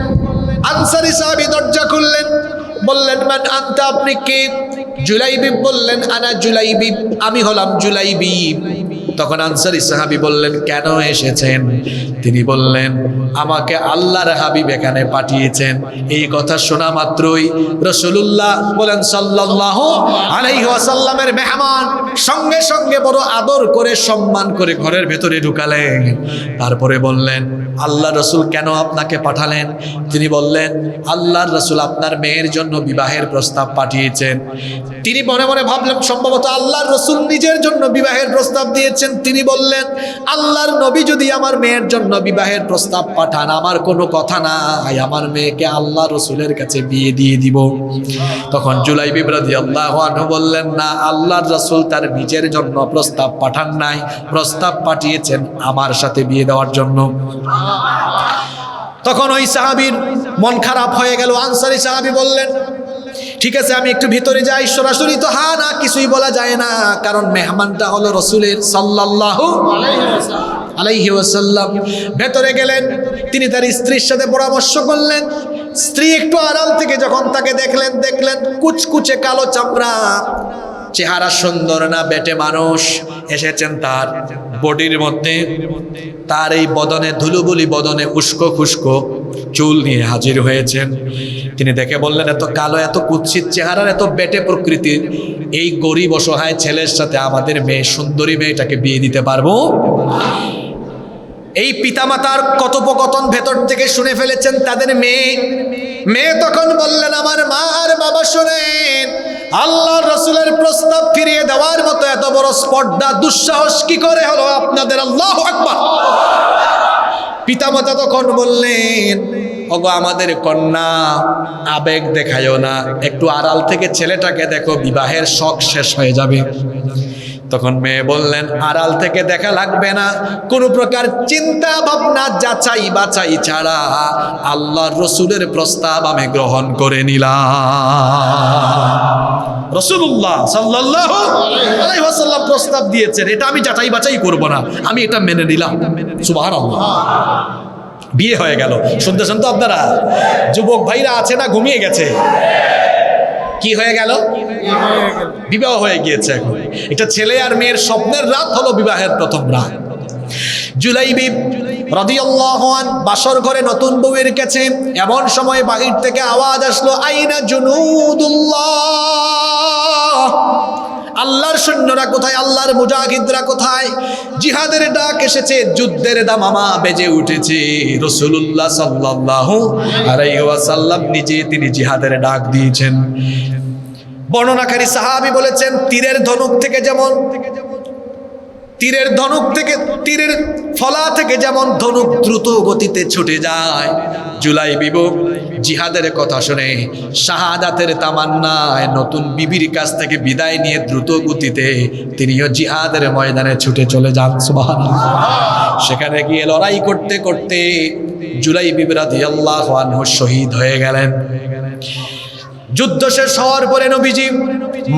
আনসারী সাহাবী দরজা খুললেন, বললেন, মান আনতা, আপনি কে? জুলাইবিব বললেন, আনা জুলাইবিব, আমি হলাম জুলাইবিব। তখন আনসারী সাহাবী বললেন, কেন এসেছেন? তিনি বললেন, আমাকে আল্লাহর হাবিব এখানে পাঠিয়েছেন। এই কথা শোনা মাত্রই রাসূলুল্লাহ বলেন সাল্লাল্লাহু আলাইহি ওয়াসাল্লামের মেহমান সঙ্গে সঙ্গে বড় আদর করে, সম্মান করে ঘরের ভেতরে ঢুকালেন। তারপরে বললেন, আল্লাহর রাসূল কেন আপনাকে পাঠালেন? তিনি বললেন, আল্লাহর রাসূল আপনার মেয়ের জন্য বিবাহের প্রস্তাব পাঠিয়েছেন। তিনি মনে মনে ভাবলেন, সম্ভবত আল্লাহর রাসূল নিজের জন্য বিবাহের প্রস্তাব দিয়েছেন। তিনি বললেন, আল্লাহর নবী যদি আমার মেয়ের জন্য বিবাহের প্রস্তাব পাঠান, আমার কোনো কথা নাই, আমার মেয়েকে আল্লাহ রাসূলের কাছে বিয়ে দিয়ে দিব। তখন জুলাইবিব রাদিয়াল্লাহু আনহু বললেন, না, আল্লাহর রাসূল তার নিজের জন্য প্রস্তাব পাঠান নাই, প্রস্তাব পাঠিয়েছেন আমার সাথে বিয়ে দেওয়ার জন্য। তখন ওই সাহাবীর মন খারাপ হয়ে গেল। আনসারী সাহাবী বললেন, ঠিক আছে আমি একটু ভিতরে যাই। সরাসরি তো হ্যাঁ না কিছুই বলা যায় না, কারণ মেহমানটা হলো রাসূলের সাল্লাল্লাহু আলাইহি ওয়াসাল্লাম। ভেতরে গেলেন, তিনি তার স্ত্রীর সাথে পরামর্শ করলেন। স্ত্রী একটু আড়াল থেকে যখন তাকে দেখলেন কুচকুচে কালো চামড়া, চেহারা সুন্দর না, বেটে মানুষ এসেছেন তার বডির মধ্যে। তার এই বদনে ধুলোবুলি বদনে উস্কো খুস্কো চুল নিয়ে হাজির হয়েছেন। তিনি দেখে বললেন, এত কালো, এত কুৎসিত চেহারার, এত বেটে প্রকৃতির এই গরিব অসহায় ছেলের সাথে আমাদের মেয়ে, সুন্দরী মেয়েটাকে বিয়ে দিতে পারবো? এই পিতামাতার কথোপকথন ভেতর থেকে শুনে ফেলেছেন তাদের মেয়ে তখন বললেন, আমার মা আর বাবা শোনেন, আল্লাহর রাসূলের প্রস্তাব ফিরিয়ে দেওয়ার মতো এত বড় স্পর্ধা, দুঃসাহস কি করে হলো আপনাদের? আল্লাহু আকবার। পিতামাতা তখন বললেন, ওগো আমাদের কন্যা, আবেগ দেখায়ও না, একটু আড়াল থেকে ছেলেটাকে দেখো, বিবাহের শখ শেষ হয়ে যাবে। তখন মেয়ে বললেন, আড়াল থেকে দেখা লাগবে না, কোনো প্রকার চিন্তা ভাবনা যাচাই বাছাই ছাড়া আল্লাহর রাসূলের প্রস্তাব আমি গ্রহণ করে নিলাম। রাসূলুল্লাহ সাল্লাল্লাহু আলাইহি ওয়াসাল্লাম প্রস্তাব দিয়েছেন, এটা আমি যাচাই বাছাই করব না, আমি এটা মেনে নিলাম। সুবহানাল্লাহ। বিয়ে হয়ে গেল। শুনতেছেন তো আপনারা? যুবক ভাইরা আছে না, ঘুমিয়ে গেছে? কি হয়ে গেল? বিবাহ হয়ে গিয়েছে। এখন এটা ছেলে আর মেয়ের স্বপ্নের রাত হলো বিবাহের প্রথম রাত। জুলাইবিব রাদিয়াল্লাহু আনহু বাসর ঘরে নতুন বউয়ের কাছে এমন সময় বাহির থেকে আওয়াজ আসলো, আইনা জুনুদুল্লাহ, আল্লাহর সৈন্যরা কোথায়, আল্লাহর মুজাহিদরা কোথায়? জিহাদের ডাক এসেছে, যুদ্ধের দামামা বেজে উঠেছে। রাসূলুল্লাহ সাল্লাল্লাহু আলাইহি ওয়াসাল্লাম নিজে তিনি জিহাদের ডাক দিয়েছেন। বর্ণনাকারী সাহাবী বলেছেন, তীরের ধনুক থেকে তীরের ফলা থেকে যেমন ধনুক দ্রুত গতিতে ছুটে যায়, জুলাইবিব জিহাদের কথা শুনে শাহাদাতের তামান্নায় নতুন বিবির কাছ থেকে বিদায় নিয়ে দ্রুত গতিতে তিনিও জিহাদের ময়দানে ছুটে চলে যান। সুবহানাল্লাহ। সেখানে গিয়ে লড়াই করতে করতে জুলাইবিব রাদিয়াল্লাহু আনহু শহীদ হয়ে গেলেন। যুদ্ধ শেষ হওয়ার পরে নবীজি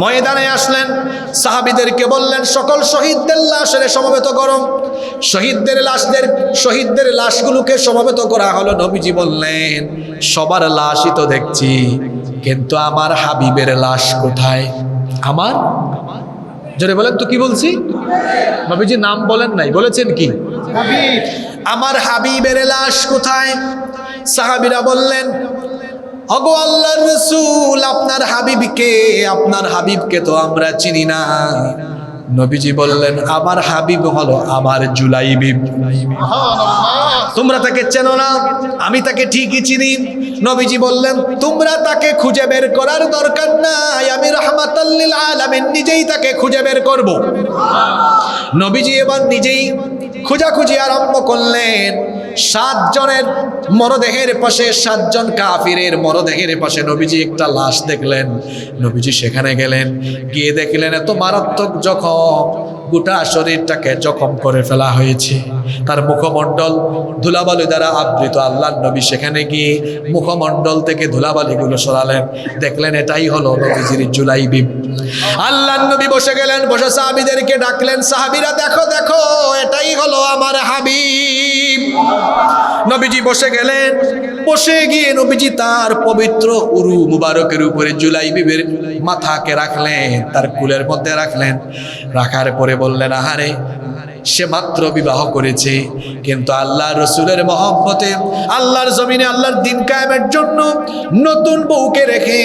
ময়দানে আসলেন, সাহাবীদেরকে বললেন, সকল শহীদদের লাশের সমবেত করো। শহীদদের লাশগুলোকে সমবেত করা হলো। নবীজি বললেন, সবার লাশই তো দেখছি, কিন্তু আমার হাবিবের লাশ কোথায়? আমার, জোরে বলেন তো, কি বলছি? নবীজি নাম বলেন নাই, বলেছেন কি? হাবিব। আমার হাবিবের লাশ কোথায়? সাহাবীরা বললেন, ওগো আল্লাহর রাসূল, আপনার হাবিবকে তো আমরা চিনি না। নবীজি বললেন, আমার হাবিব হলো আমার জুলাইবিব। তোমরা তাকে চেনো না, আমি তাকে ঠিকই চিনি। নবীজি বললেন, তোমরা তাকে খুঁজে বের করার দরকার নাই, আমি রাহমাতাল লিল আলামিন নিজেই তাকে খুঁজে বের করব। নবীজি এবার নিজেই খোঁজাখুঁজি আরম্ভ করলেন। 7 জনের মরদেহের পাশে, 7 জন কাফিরের মরদেহের পাশে নবীজি একটা লাশ দেখলেন। নবীজি সেখানে গেলেন, গিয়ে দেখলেন এত মারাত্মক জখম, গোটা শরীরটাকে জখম করে ফেলা হয়েছে। তার মুখমণ্ডল ধুলাবালি দ্বারা আবৃত। আল্লাহর নবী সেখানে গিয়ে মুখমণ্ডল থেকে ধুলাবালিগুলো সরালেন, দেখলেন এটাই হলো নবীজির জুলাইবিব। আল্লাহর নবী বসে গেলেন, বসে সাহাবীদেরকে ডাকলেন, সাহাবীরা দেখো দেখো, এটাই হলো আমার হাবিব। নবীজি বসে গেলেন, বসে গিয়ে নবীজি তার পবিত্র উরু মুবারকের উপরে জুলাইবিবের মাথাকে রাখলেন, তার কুলের মধ্যে রাখলেন। রাখার পরে বললেন, আহারে, সে মাত্র বিবাহ করেছে, কিন্তু আল্লাহর রাসূলের মহব্বতে আল্লাহর জমিনে আল্লাহর দ্বীন কায়েমের জন্য নতুন বউকে রেখে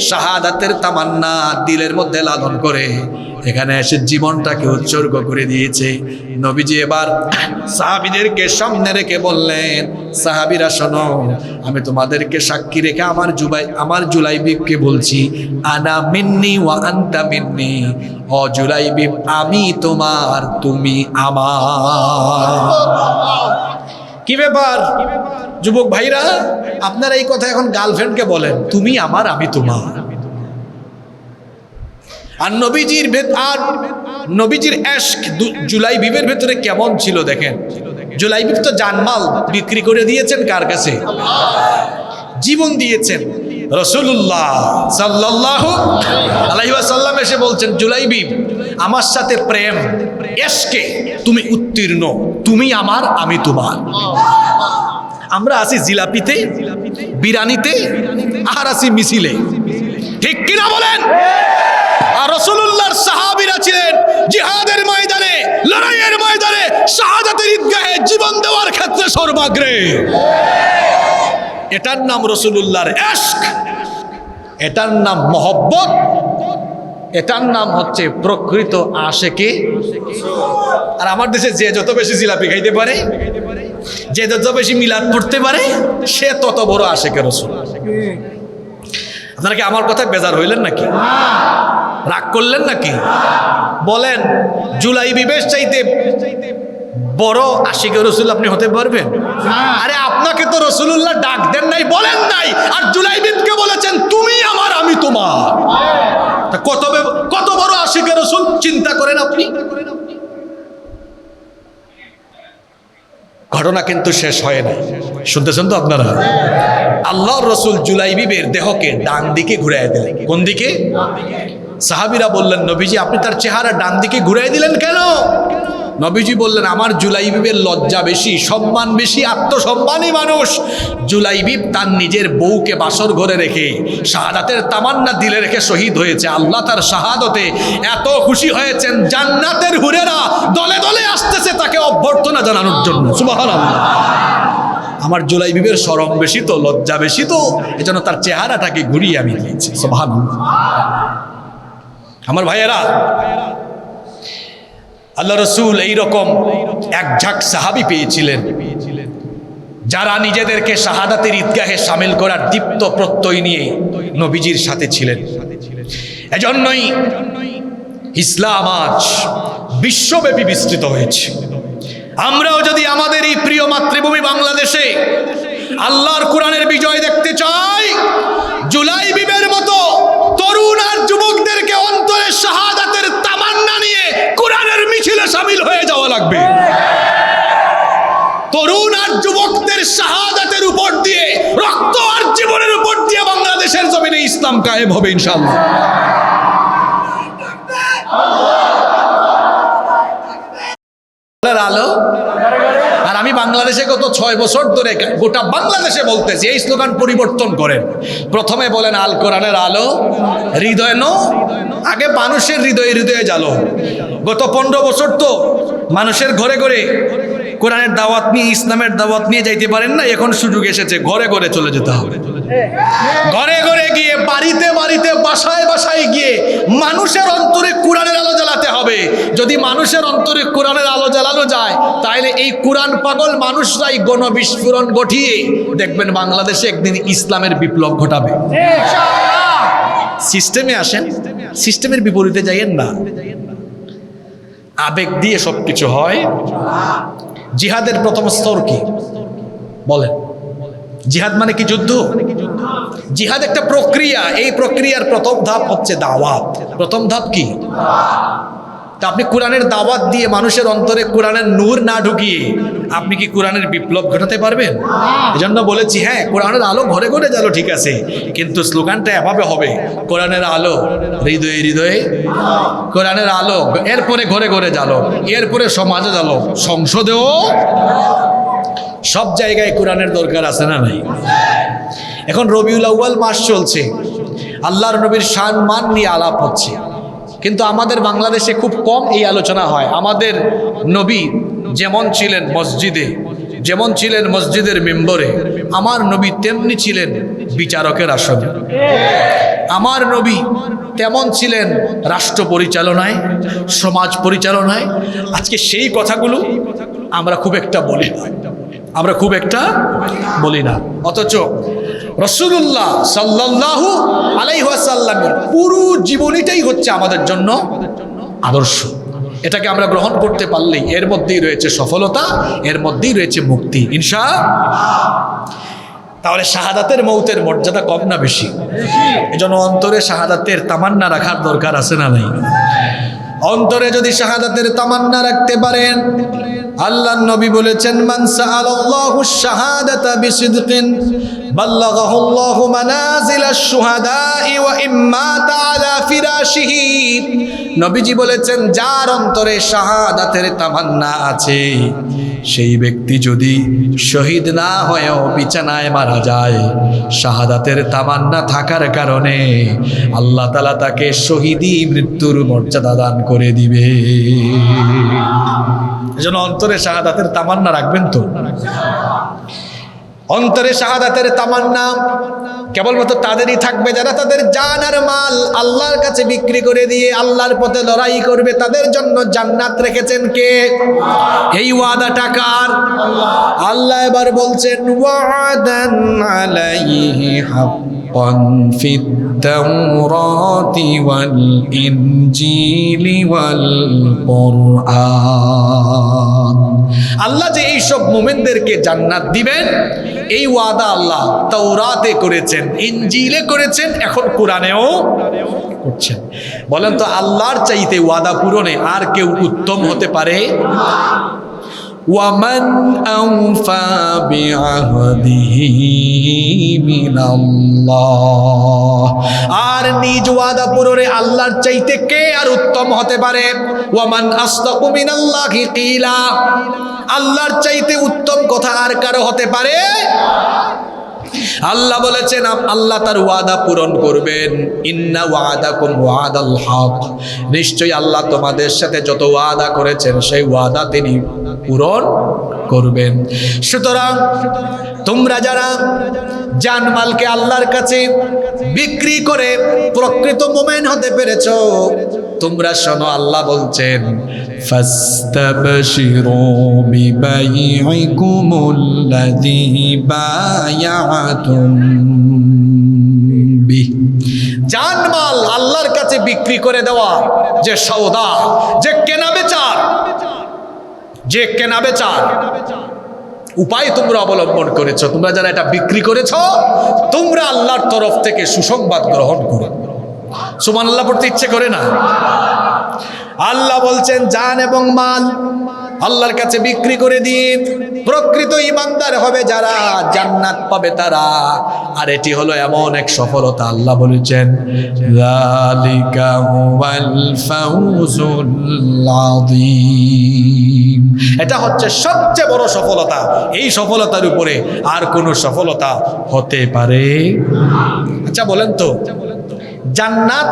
শাহাদাতের তামান্না দিলের মধ্যে লালন করে এখানে এসে জীবনটাকে উৎসর্গ করে দিয়েছে। নবীজি এবার সাহাবীদেরকে সামনে রেখে বললেন, সাহাবীরা শোনো, আমি তোমাদেরকে সাক্ষী রেখে আমার জুলাইবিবকে বলছি, আনা মিন্নি ওয়া আনতা মিন্নি। ও জুলাইবিব, আমি তোমার, তুমি আমার। কি ব্যাপার যুবক ভাইরা, আপনারা এই কথা এখন গার্লফ্রেন্ডকে বলেন, তুমি আমার, আমি তোমার। আর নবীজির ইশক জুলাইবিবের ভেতরে কেমন ছিল দেখেন। জুলাইবিব তো জানমাল বিক্রি করে দিয়েছেন কার কাছে? জীবন দিয়েছেন। রাসূলুল্লাহ সাল্লাল্লাহু আলাইহি ওয়াসাল্লাম এসে বলছেন, জুলাইবিব আমার সাথে প্রেম এশকে তুমি উত্তীর্ণ, তুমি আমার আমি তোমার। আমরা আছি জিলাপিতে, বিরানিতে, আর আছি মিছিলে, ঠিক কিনা বলেন? আর রাসূলুল্লাহর সাহাবীরা ছিলেন জিহাদের ময়দানে, লড়াইয়ের ময়দানে, শাহাদাতের ঈদগাহে জীবন দেওয়ার ক্ষেত্রে সর্বাগ্রে। এটার নাম রাসূলুল্লাহর ইশক, এটার নাম মহব্বত, এটার নাম হচ্ছে প্রকৃত আশেকে। আর আমার দেশে যে যত বেশি জিলাপি খাইতে পারে, যে যত বেশি মিলাদ পড়তে পারে, সে তত বড় আশেকে রাসূল। আপনারা কি আমার কথা বেজার হইলেন নাকি? রাগ করলেন নাকি? বলেন, জুলাইবিবের চাইতে বড় আশিকে রাসূল আপনি হতে পারবেন? আরে আপনাকে তো রাসূলুল্লাহ ডাক দেন নাই, বলেন নাই, আর জুলাইবিবকে বলেছেন তুমি আমার আমি তোমার। তা কত বড় আশিকে রাসূল চিন্তা করেন আপনি। ঘটনা কিন্তু শেষ হয় না, শুনতেছেন তো আপনারা? আল্লাহর রাসূল জুলাইবিবের দেহকে ডান দিকে ঘুরাই দিলেন। কোন দিকে? সাহাবীরা বললেন, নবীজি আপনি তার চেহারা ডান দিকে ঘুরাই দিলেন কেন? নবীজি বললেন, আমার জুলাইবিবের লজ্জা বেশি, সম্মান বেশি, আত্মসম্মানী মানুষ। জুলাইবিব তার নিজের বউকে বাসর ঘরে রেখে শাহাদাতের তামান্না দিলে রেখে শহীদ হয়েছে। আল্লাহ তার শাহাদতে এত খুশি হয়েছেন, জান্নাতের হুরেরা দলে দলে আসতেছে তাকে অভ্যর্থনা জানানোর জন্য। সুবহানাল্লাহ। আমার জুলাইবিবের শরম বেশি তো, লজ্জা বেশি তো, এজন্য তার চেহারাটাকে ঘুরিয়ে আমি দিয়েছি। সুবহানাল্লাহ। আমার ভাইয়েরা, আল্লাহ রসুল এইরকম এক ঝাঁক সাহাবী পেয়েছিলেন যারা নিজেদেরকে শাহাদাতের ঈদগাহে শামিল করার দীপ্ত প্রত্যয় নিয়ে নবীজির সাথে ছিলেন। এজন্যই ইসলাম আজ বিশ্বব্যাপী বিস্তৃত হয়েছে। আমরাও যদি আমাদের এই প্রিয় মাতৃভূমি বাংলাদেশে আল্লাহর কোরআনের বিজয় দেখতে চাই, জুলাইবিবের মতো তরুণ আর যুবকদেরকে অন্তরে শাহাদাতের তামান্না নিয়ে কোরআনের মিছিলে শামিল হয়ে যাওয়া লাগবে। তরুণ আর যুবকদের শাহাদাতের উপর দিয়ে, রক্ত আর জীবনের উপর দিয়ে বাংলাদেশের জমিনে ইসলাম কায়েম হবে ইনশাআল্লাহ। আলো। আর আমি বাংলাদেশে গত 6 বছর ধরে গোটা বাংলাদেশে বলতেছি, এই স্লোগান পরিবর্তন করেন। প্রথমে বলেন আল কোরআনের আলো হৃদয় নো, আগে মানুষের হৃদয়ে হৃদয়ে জ্বালো। গত 15 বছর তো মানুষের ঘরে ঘরে কোরআনের দাওয়াত নিয়ে, ইসলামের দাওয়াত নিয়ে যাইতে পারেন না। এখন সুযোগ এসেছে, ঘরে ঘরে চলে যেতে হবে। ঘরে ঘরে গিয়ে, বাড়িতে বাড়িতে, বাসায় বাসায় গিয়ে মানুষের অন্তরে কোরআনের আলো জ্বালাতে হবে। যদি মানুষের অন্তরে কোরআনের আলো জ্বালানো যায়, তাহলে এই কোরআন পাগল মানুষরাই গণবিস্ফোরণ ঘটিয়ে দেখবেন বাংলাদেশে একদিন ইসলামের বিপ্লব ঘটাবে। সিস্টেমে আসেন, সিস্টেমের বিপরীতে যাইয়েন না। আবেগ দিয়ে সবকিছু হয়। জিহাদের প্রথম স্তর কি বলেন? জিহাদ মানে কি? যুদ্ধ। জিহাদ একটা প্রক্রিয়া। এই প্রক্রিয়ার প্রথম ধাপ হচ্ছে দাওয়াত। প্রথম ধাপ কি? তা আপনি কোরআনের দাওয়াত দিয়ে মানুষের অন্তরে কোরআনের নূর না ঢুকিয়ে আপনি কি কোরআনের বিপ্লব ঘটাতে পারবেন? এজন্য বলেছি, হ্যাঁ কোরআনের আলো ঘরে ঘরে জ্বালো, ঠিক আছে, কিন্তু স্লোগানটা এভাবে হবে, কোরআনের আলো হৃদয়ে হৃদয়ে, কোরআনের আলো এরপরে ঘরে ঘরে জ্বালো, এরপরে সমাজে জ্বালো, সংসদেও। সব জায়গায় কোরআনের দরকার আছে না নাই? এখন রবিউল আউয়াল মাস চলছে, আল্লাহর নবীর শান মান নিয়ে আলাপ হচ্ছে, কিন্তু আমাদের বাংলাদেশে খুব কম এই আলোচনা হয়। আমাদের নবী যেমন ছিলেন মসজিদে, যেমন ছিলেন মসজিদের মেম্বরে, আমার নবী তেমনি ছিলেন বিচারকের আসনে। আমার নবী তেমন ছিলেন রাষ্ট্র পরিচালনায়, সমাজ পরিচালনায়। আজকে সেই কথাগুলো আমরা খুব একটা বলি না, আমরা খুব একটা বলি না। অথচ রাসূলুল্লাহ সাল্লাল্লাহু আলাইহি ওয়াসাল্লামের পুরো জীবনীটাই হচ্ছে আমাদের জন্য আদর্শ। এটাকে আমরা গ্রহণ করতে পারলেই এর মধ্যেই রয়েছে সফলতা, এর মধ্যেই রয়েছে মুক্তি ইনশাআল্লাহ। তাহলে শাহাদাতের মৌতের মর্যাদা কম না বেশি? এজন্য অন্তরে শাহাদাতের তামান্না রাখার দরকার আছে না নাই? অন্তরে যদি শাহাদাতের তামান্না রাখতে পারেন, আল্লাহর নবী বলেছেন, মান সাআলাল্লাহু শাহাদাতা বিসিদকিন বাল্লাগাহু আল্লাহু মানাজিলাশ শুহাদাই ওয়া ইম্মাতা আলা ফিরাশিহি। নবীজি বলেছেন, যার অন্তরে শাহাদাতের তামান্না আছে, সেই ব্যক্তি যদি শহীদ না হয়েও বিছানায় মারা যায়, শাহাদাতের তামান্না থাকার কারণে আল্লাহ তাআলা তাকে শহীদি মৃত্যুর মর্যাদা দান করে দিবে। এজন্য অন্তরে শাহাদাতের তামান্না রাখবেন তো। অন্তরে শাহাদাতের তামান্না কেবলমাত্র তাদেরই থাকবে যারা তাদের জান আর মাল আল্লাহর কাছে বিক্রি করে দিয়ে আল্লাহর পথে লড়াই করবে। তাদের জন্য জান্নাত রেখেছেন কে? এই ওয়াদাটা কার? আল্লাহ এবার বলছেন, ওয়াদান আলাইহি হাক্কান ফিত তাওরাতি ওয়াল ইনজিলি ওয়াল কুরআন। আল্লাহ যে এইসব মুমিনদেরকে জান্নাত দিবেন, এই ওয়াদা আল্লাহ তাওরাতে করেছেন, ইনজিলে করেছেন, এখন কোরআনেও করছেন। বলেন তো, আল্লাহর চাইতে ওয়াদা পূরণে আর কেউ উত্তম হতে পারে? ওয়ামান আওফা বিআহদিহি মিনাল্লাহ। আর নিজ ওয়াদা পূরণে আল্লাহর চাইতে কে আর উত্তম হতে পারে? ওয়ামান আসদাকু মিনাল্লাহি কিলা। আল্লাহর চাইতে উত্তম কথা আর কারো হতে পারে? আল্লাহ বলেছেন, আল্লাহ তার ওয়াদা পূরণ করবেন। ইন্না ওয়াদাকুম ওয়াদাল হক। নিশ্চয়ই আল্লাহ তোমাদের সাথে যত ওয়াদা করেছেন সেই ওয়াদা তিনি পূরণ করবেন। সুতরাং তোমরা যারা জানমালকে আল্লাহর কাছে বিক্রি করে প্রকৃত মুমিন হতে পেরেছো, তোমরা শোনো, আল্লাহ বলছেন, ফাস্তাবশিরু বিবাইইকুমুল্লাযী বায়াতুম বিহি। জানমাল আল্লাহর কাছে বিক্রি করে দেওয়া যে সওদা, যে কেনা বেচার উপায় তোমরা অবলম্বন করেছো, তোমরা যারা এটা বিক্রি করেছো, তোমরা আল্লাহর তরফ থেকে সুসংবাদ গ্রহণ করো। সুবহানাল্লাহ পড়তে ইচ্ছে করে না? আল্লাহ বলছেন, জান এবং মাল আল্লাহর কাছে বিক্রি করে দিয়ে প্রকৃত ঈমানদার হবে যারা, জান্নাত পাবে তারা। আর এটি হলো এমন এক সফলতা, আল্লাহ বলেছেন, যালিকা হুয়াল ফাউজুল আযীম। এটা হচ্ছে সবচেয়ে বড় সফলতা। এই সফলতার উপরে আর কোনো সফলতা হতে পারে? আচ্ছা বলেন তো, জান্নাত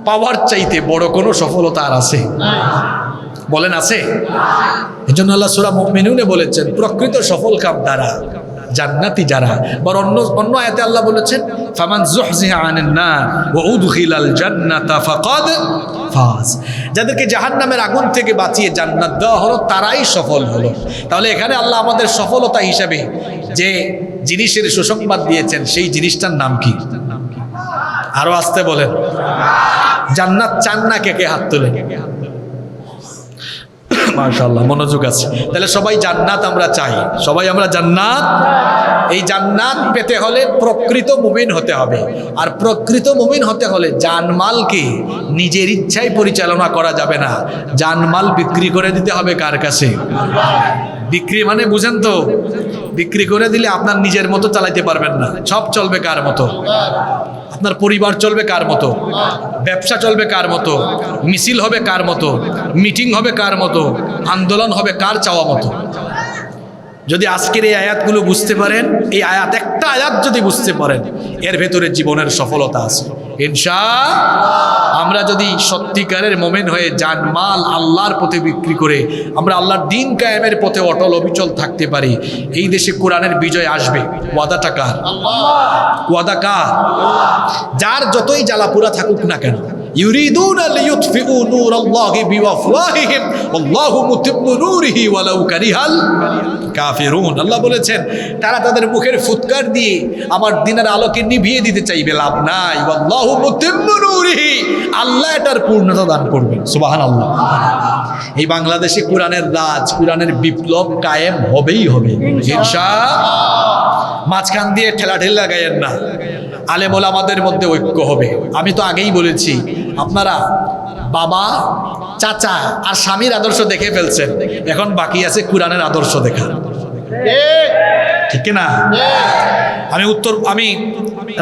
পাওয়ার চাইতে বড় কোনো সফলতা আর আছে? বলেন, আছে? এজন্য আল্লাহ সূরা মুমিনুনে বলেছেন, প্রকৃত সফলকাম তারা, জান্নাতি যারা। বর অন্য আয়াতে আল্লাহ বলেছেন, ফামান যুহজিহা আনিন নার ওয়া উদখিলাল জান্নাতা ফাকাদ ফাজ। যাদেরকে জাহান্নামের আগুন থেকে বাঁচিয়ে জান্নাত দেওয়া হলো, তারাই সফল হলো। তাহলে এখানে আল্লাহ আমাদের সফলতা হিসাবে যে জিনিসের সুসংবাদ দিয়েছেন, সেই জিনিসটার নাম কি? আরো আসতে বলেন। জান্নাত চান না কে কে? হাত তোলে। মাশাআল্লাহ, মনোযোগ আছে। তাহলে সবাই জান্নাত আমরা চাই, সবাই আমরা জান্নাত। এই জান্নাত পেতে হলে প্রকৃত মুমিন হতে হবে। আর প্রকৃত মুমিন হতে হলে জানমালকে নিজের ইচ্ছায় পরিচালনা করা যাবে না। জানমাল বিক্রি করে দিতে হবে কার কাছে? বিক্রি মানে বুঝেন তো, বিক্রি করে দিলে আপনার নিজের মতো চালাইতে পারবেন না। সব চলবে কার মতো? আপনার পরিবার চলবে কার মতো? ব্যবসা চলবে কার মতো? মিছিল হবে কার মতো? মিটিং হবে কার মতো? আন্দোলন হবে কার চাওয়া মতো? যদি আজকের এই আয়াতগুলো বুঝতে পারেন, এই আয়াত একটা আয়াত যদি বুঝতে পারেন, এর ভেতরে জীবনের সফলতা আছে ইনশাআল্লাহ। আমরা যদি সত্যিকারের মুমিন হয়ে জানমাল আল্লাহর পথে বিক্রি করে আমরা আল্লাহর দ্বীন কায়েমের পথে অটল অবিচল থাকতে পারি, এই দেশে কোরআনের বিজয় আসবে। ওয়াদাটা কার? ওয়াদা কার? যার যতই জ্বালাপুরা থাকুক না কেন, ইউরিদুনা লিইউতফিউ নূরাল্লাহি বিআফওয়াহিহিম ওয়াল্লাহু মুতিম্মু নূরিহি ওয়ালাউ কারিহাল কাফিরুন। আল্লাহ বলেছেন, তারা তাদের মুখের ফুৎকার দিয়ে আমার দ্বীনের আলোকে নিভিয়ে দিতে চাইবে, লাভ নাই। ওয়াল্লাহু মুতিম্মু নূরিহি, আল্লাহ এটার পূর্ণতা দান করবেন। সুবহানাল্লাহ। এই বাংলাদেশে কোরআনের রাজ, কোরআনের বিপ্লব কায়েম হবেই হবে ইনশাআল্লাহ। মাঝখান দিয়ে ঠেলাঠেলা গায়েন না, আলেম ওলামাদের মধ্যে ঐক্য হবে। আমি তো আগেই বলেছি, আপনারা বাবা চাচা আর স্বামীর আদর্শ দেখে ফেলছেন, এখন বাকি আছে কোরআনের আদর্শ দেখা। ঠিক না? আমি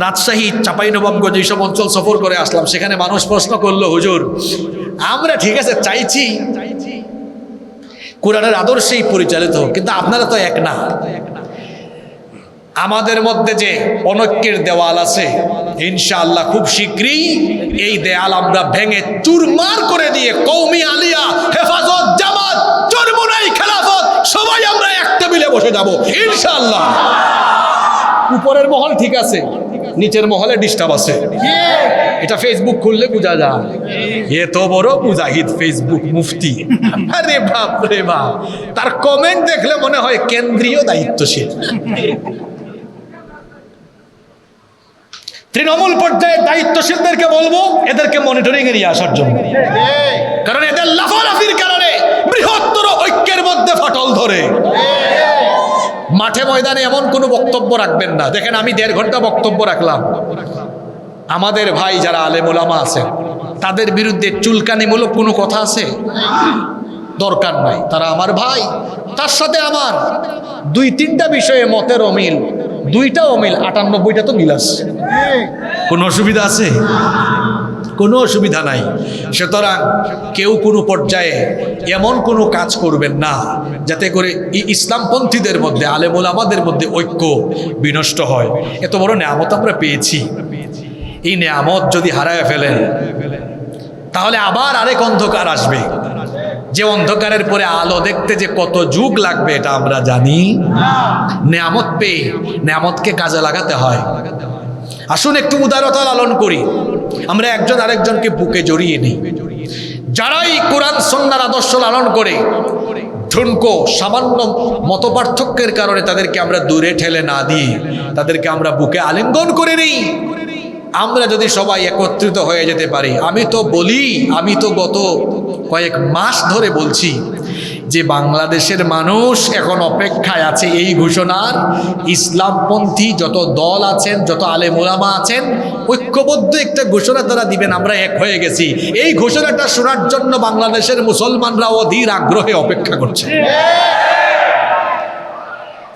রাজশাহী, চাঁপাইনবাবগঞ্জ এইসব অঞ্চল সফর করে আসলাম। সেখানে মানুষ প্রশ্ন করলো, হুজুর আমরা ঠিক আছে চাইছি কোরআনের আদর্শেই পরিচালিত হোক, কিন্তু আপনারা তো এক না। আমাদের মধ্যে যে অনৈক্যের দেওয়াল আছে, ইনশাআল্লাহ খুব শীঘ্রই এই দেয়াল আমরা ভেঙে চুরমার করে দিয়ে কওমি আলিয়া, হেফাজত, জামাত, চরমোনাই, খেলাফত সবাই আমরা এক টেবিলে বসে যাব ইনশাআল্লাহ। উপরের মহল ঠিক আছে, নিচের মহলে ডিস্টার্ব আছে। এটা ফেসবুক খুললে বোঝা যায়, এ তো বড় মুজাহিদ ফেসবুক মুফতি। আরে বাপ রে বাপ, তার কমেন্ট দেখলে মনে হয় কেন্দ্রীয় দায়িত্বশীল। তৃণমূল পর্যায়ে দায়িত্বশীলদেরকে বলবো এদেরকে মনিটরিং এ নিয়ে আসার জন্য, কারণ এদের লাফালাফির কারণে বৃহত্তর ঐক্যের মধ্যে ফাটল ধরে। মাঠে ময়দানে এমন কোনো বক্তব্য রাখবেন না। দেখেন, আমি 1.5 ঘন্টা বক্তব্য রাখলাম, আমাদের ভাই যারা আলেম ওলামা আছেন তাদের বিরুদ্ধে চুলকানিমূলক কোনো কথা আছে? দরকার নাই। তারা আমার ভাই, তার সাথে আমার 2-3টা বিষয়ে মতের অমিল, 2টা অমিল, 98টা তো মিল আছে। কোনো অসুবিধা আছে? কোনো অসুবিধা নাই। সুতরাং কেউ কোনো পর্যায়ে এমন কোনো কাজ করবেন না যাতে করে ইসলামপন্থীদের মধ্যে, আলেম ওলামাদের মধ্যে ঐক্য বিনষ্ট হয়। এত বড় নেয়ামত আমরা পেয়েছি, এই নেয়ামত যদি হারায় ফেলেন তাহলে আবার আরেক অন্ধকার আসবে, যে অন্ধকারের পরে আলো দেখতে যে কত যুগ লাগবে এটা আমরা জানি। নেয়ামত পেয়ে নেয়ামতকে কাজে লাগাতে হয়। আসুন একটু উদারতা লালন করি, আমরা একজন আরেকজনকে বুকে জড়িয়ে নিই। যারাই কোরআন সুন্নাহর আদর্শ লালন করে, ঠুনকো সামান্য মতপার্থক্যের কারণে তাদেরকে আমরা দূরে ঠেলে না দিয়ে তাদেরকে আমরা বুকে আলিঙ্গন করে নিই। আমরা যদি সবাই একত্রিত হয়ে যেতে পারি, আমি তো গত কয়েক মাস ধরে বলছি যে বাংলাদেশের মানুষ এখন অপেক্ষায় আছে এই ঘোষণার, ইসলামপন্থী যত দল আছেন, যত আলেম ওলামা আছেন, ঐক্যবদ্ধ একটা ঘোষণা তারা দিবেন, আমরা এক হয়ে গেছি। এই ঘোষণাটা শোনার জন্য বাংলাদেশের মুসলমানরা অধীর আগ্রহে অপেক্ষা করছে।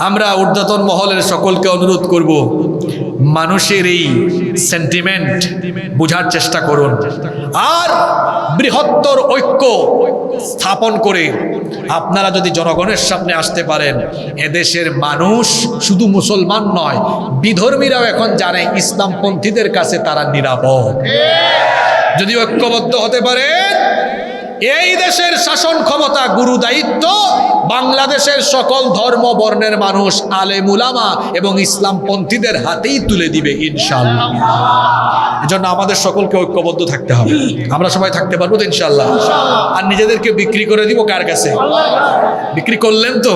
আমরা ঊর্ধ্বতন মহলের সকলকে অনুরোধ করব, মানুষের এই সেন্টিমেন্ট বোঝার চেষ্টা করুন, আর বৃহত্তর ঐক্য স্থাপন করে আপনারা যদি জনগণের সামনে আসতে পারেন, এদেশের মানুষ শুধু মুসলমান নয়, বিধর্মীরাও এখন জানে ইসলামপন্থীদের কাছে তারা নিরাপদ। যদি ঐক্যবদ্ধ হতে পারে, এই দেশের শাসন ক্ষমতা, গুরু দায়িত্ব বাংলাদেশের সকল ধর্ম বর্ণের মানুষ, আলেম উলামা এবং ইসলামপন্থীদের হাতেই তুলে দিবে ইনশাআল্লাহ। এজন্য আমাদের সকলকে ঐক্যবদ্ধ থাকতে হবে। আমরা সবাই থাকতে পারবো তো ইনশাআল্লাহ? আর নিজেদেরকে বিক্রি করে দিব কার কাছে? বিক্রি করলেন তো?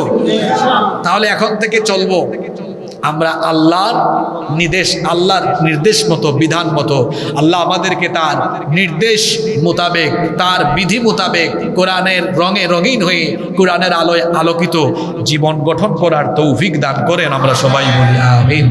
তাহলে এখন থেকে চলবো আমরা আল্লাহর নির্দেশ মতো, বিধান মতো। আল্লাহ আমাদেরকে তার নির্দেশ মোতাবেক, তার বিধি মোতাবেক কোরআনের রঙে রঙিন হয়ে, কোরআনের আলোয় আলোকিত জীবন গঠন করার তৌফিক দান করেন। আমরা সবাই বলি আমিন।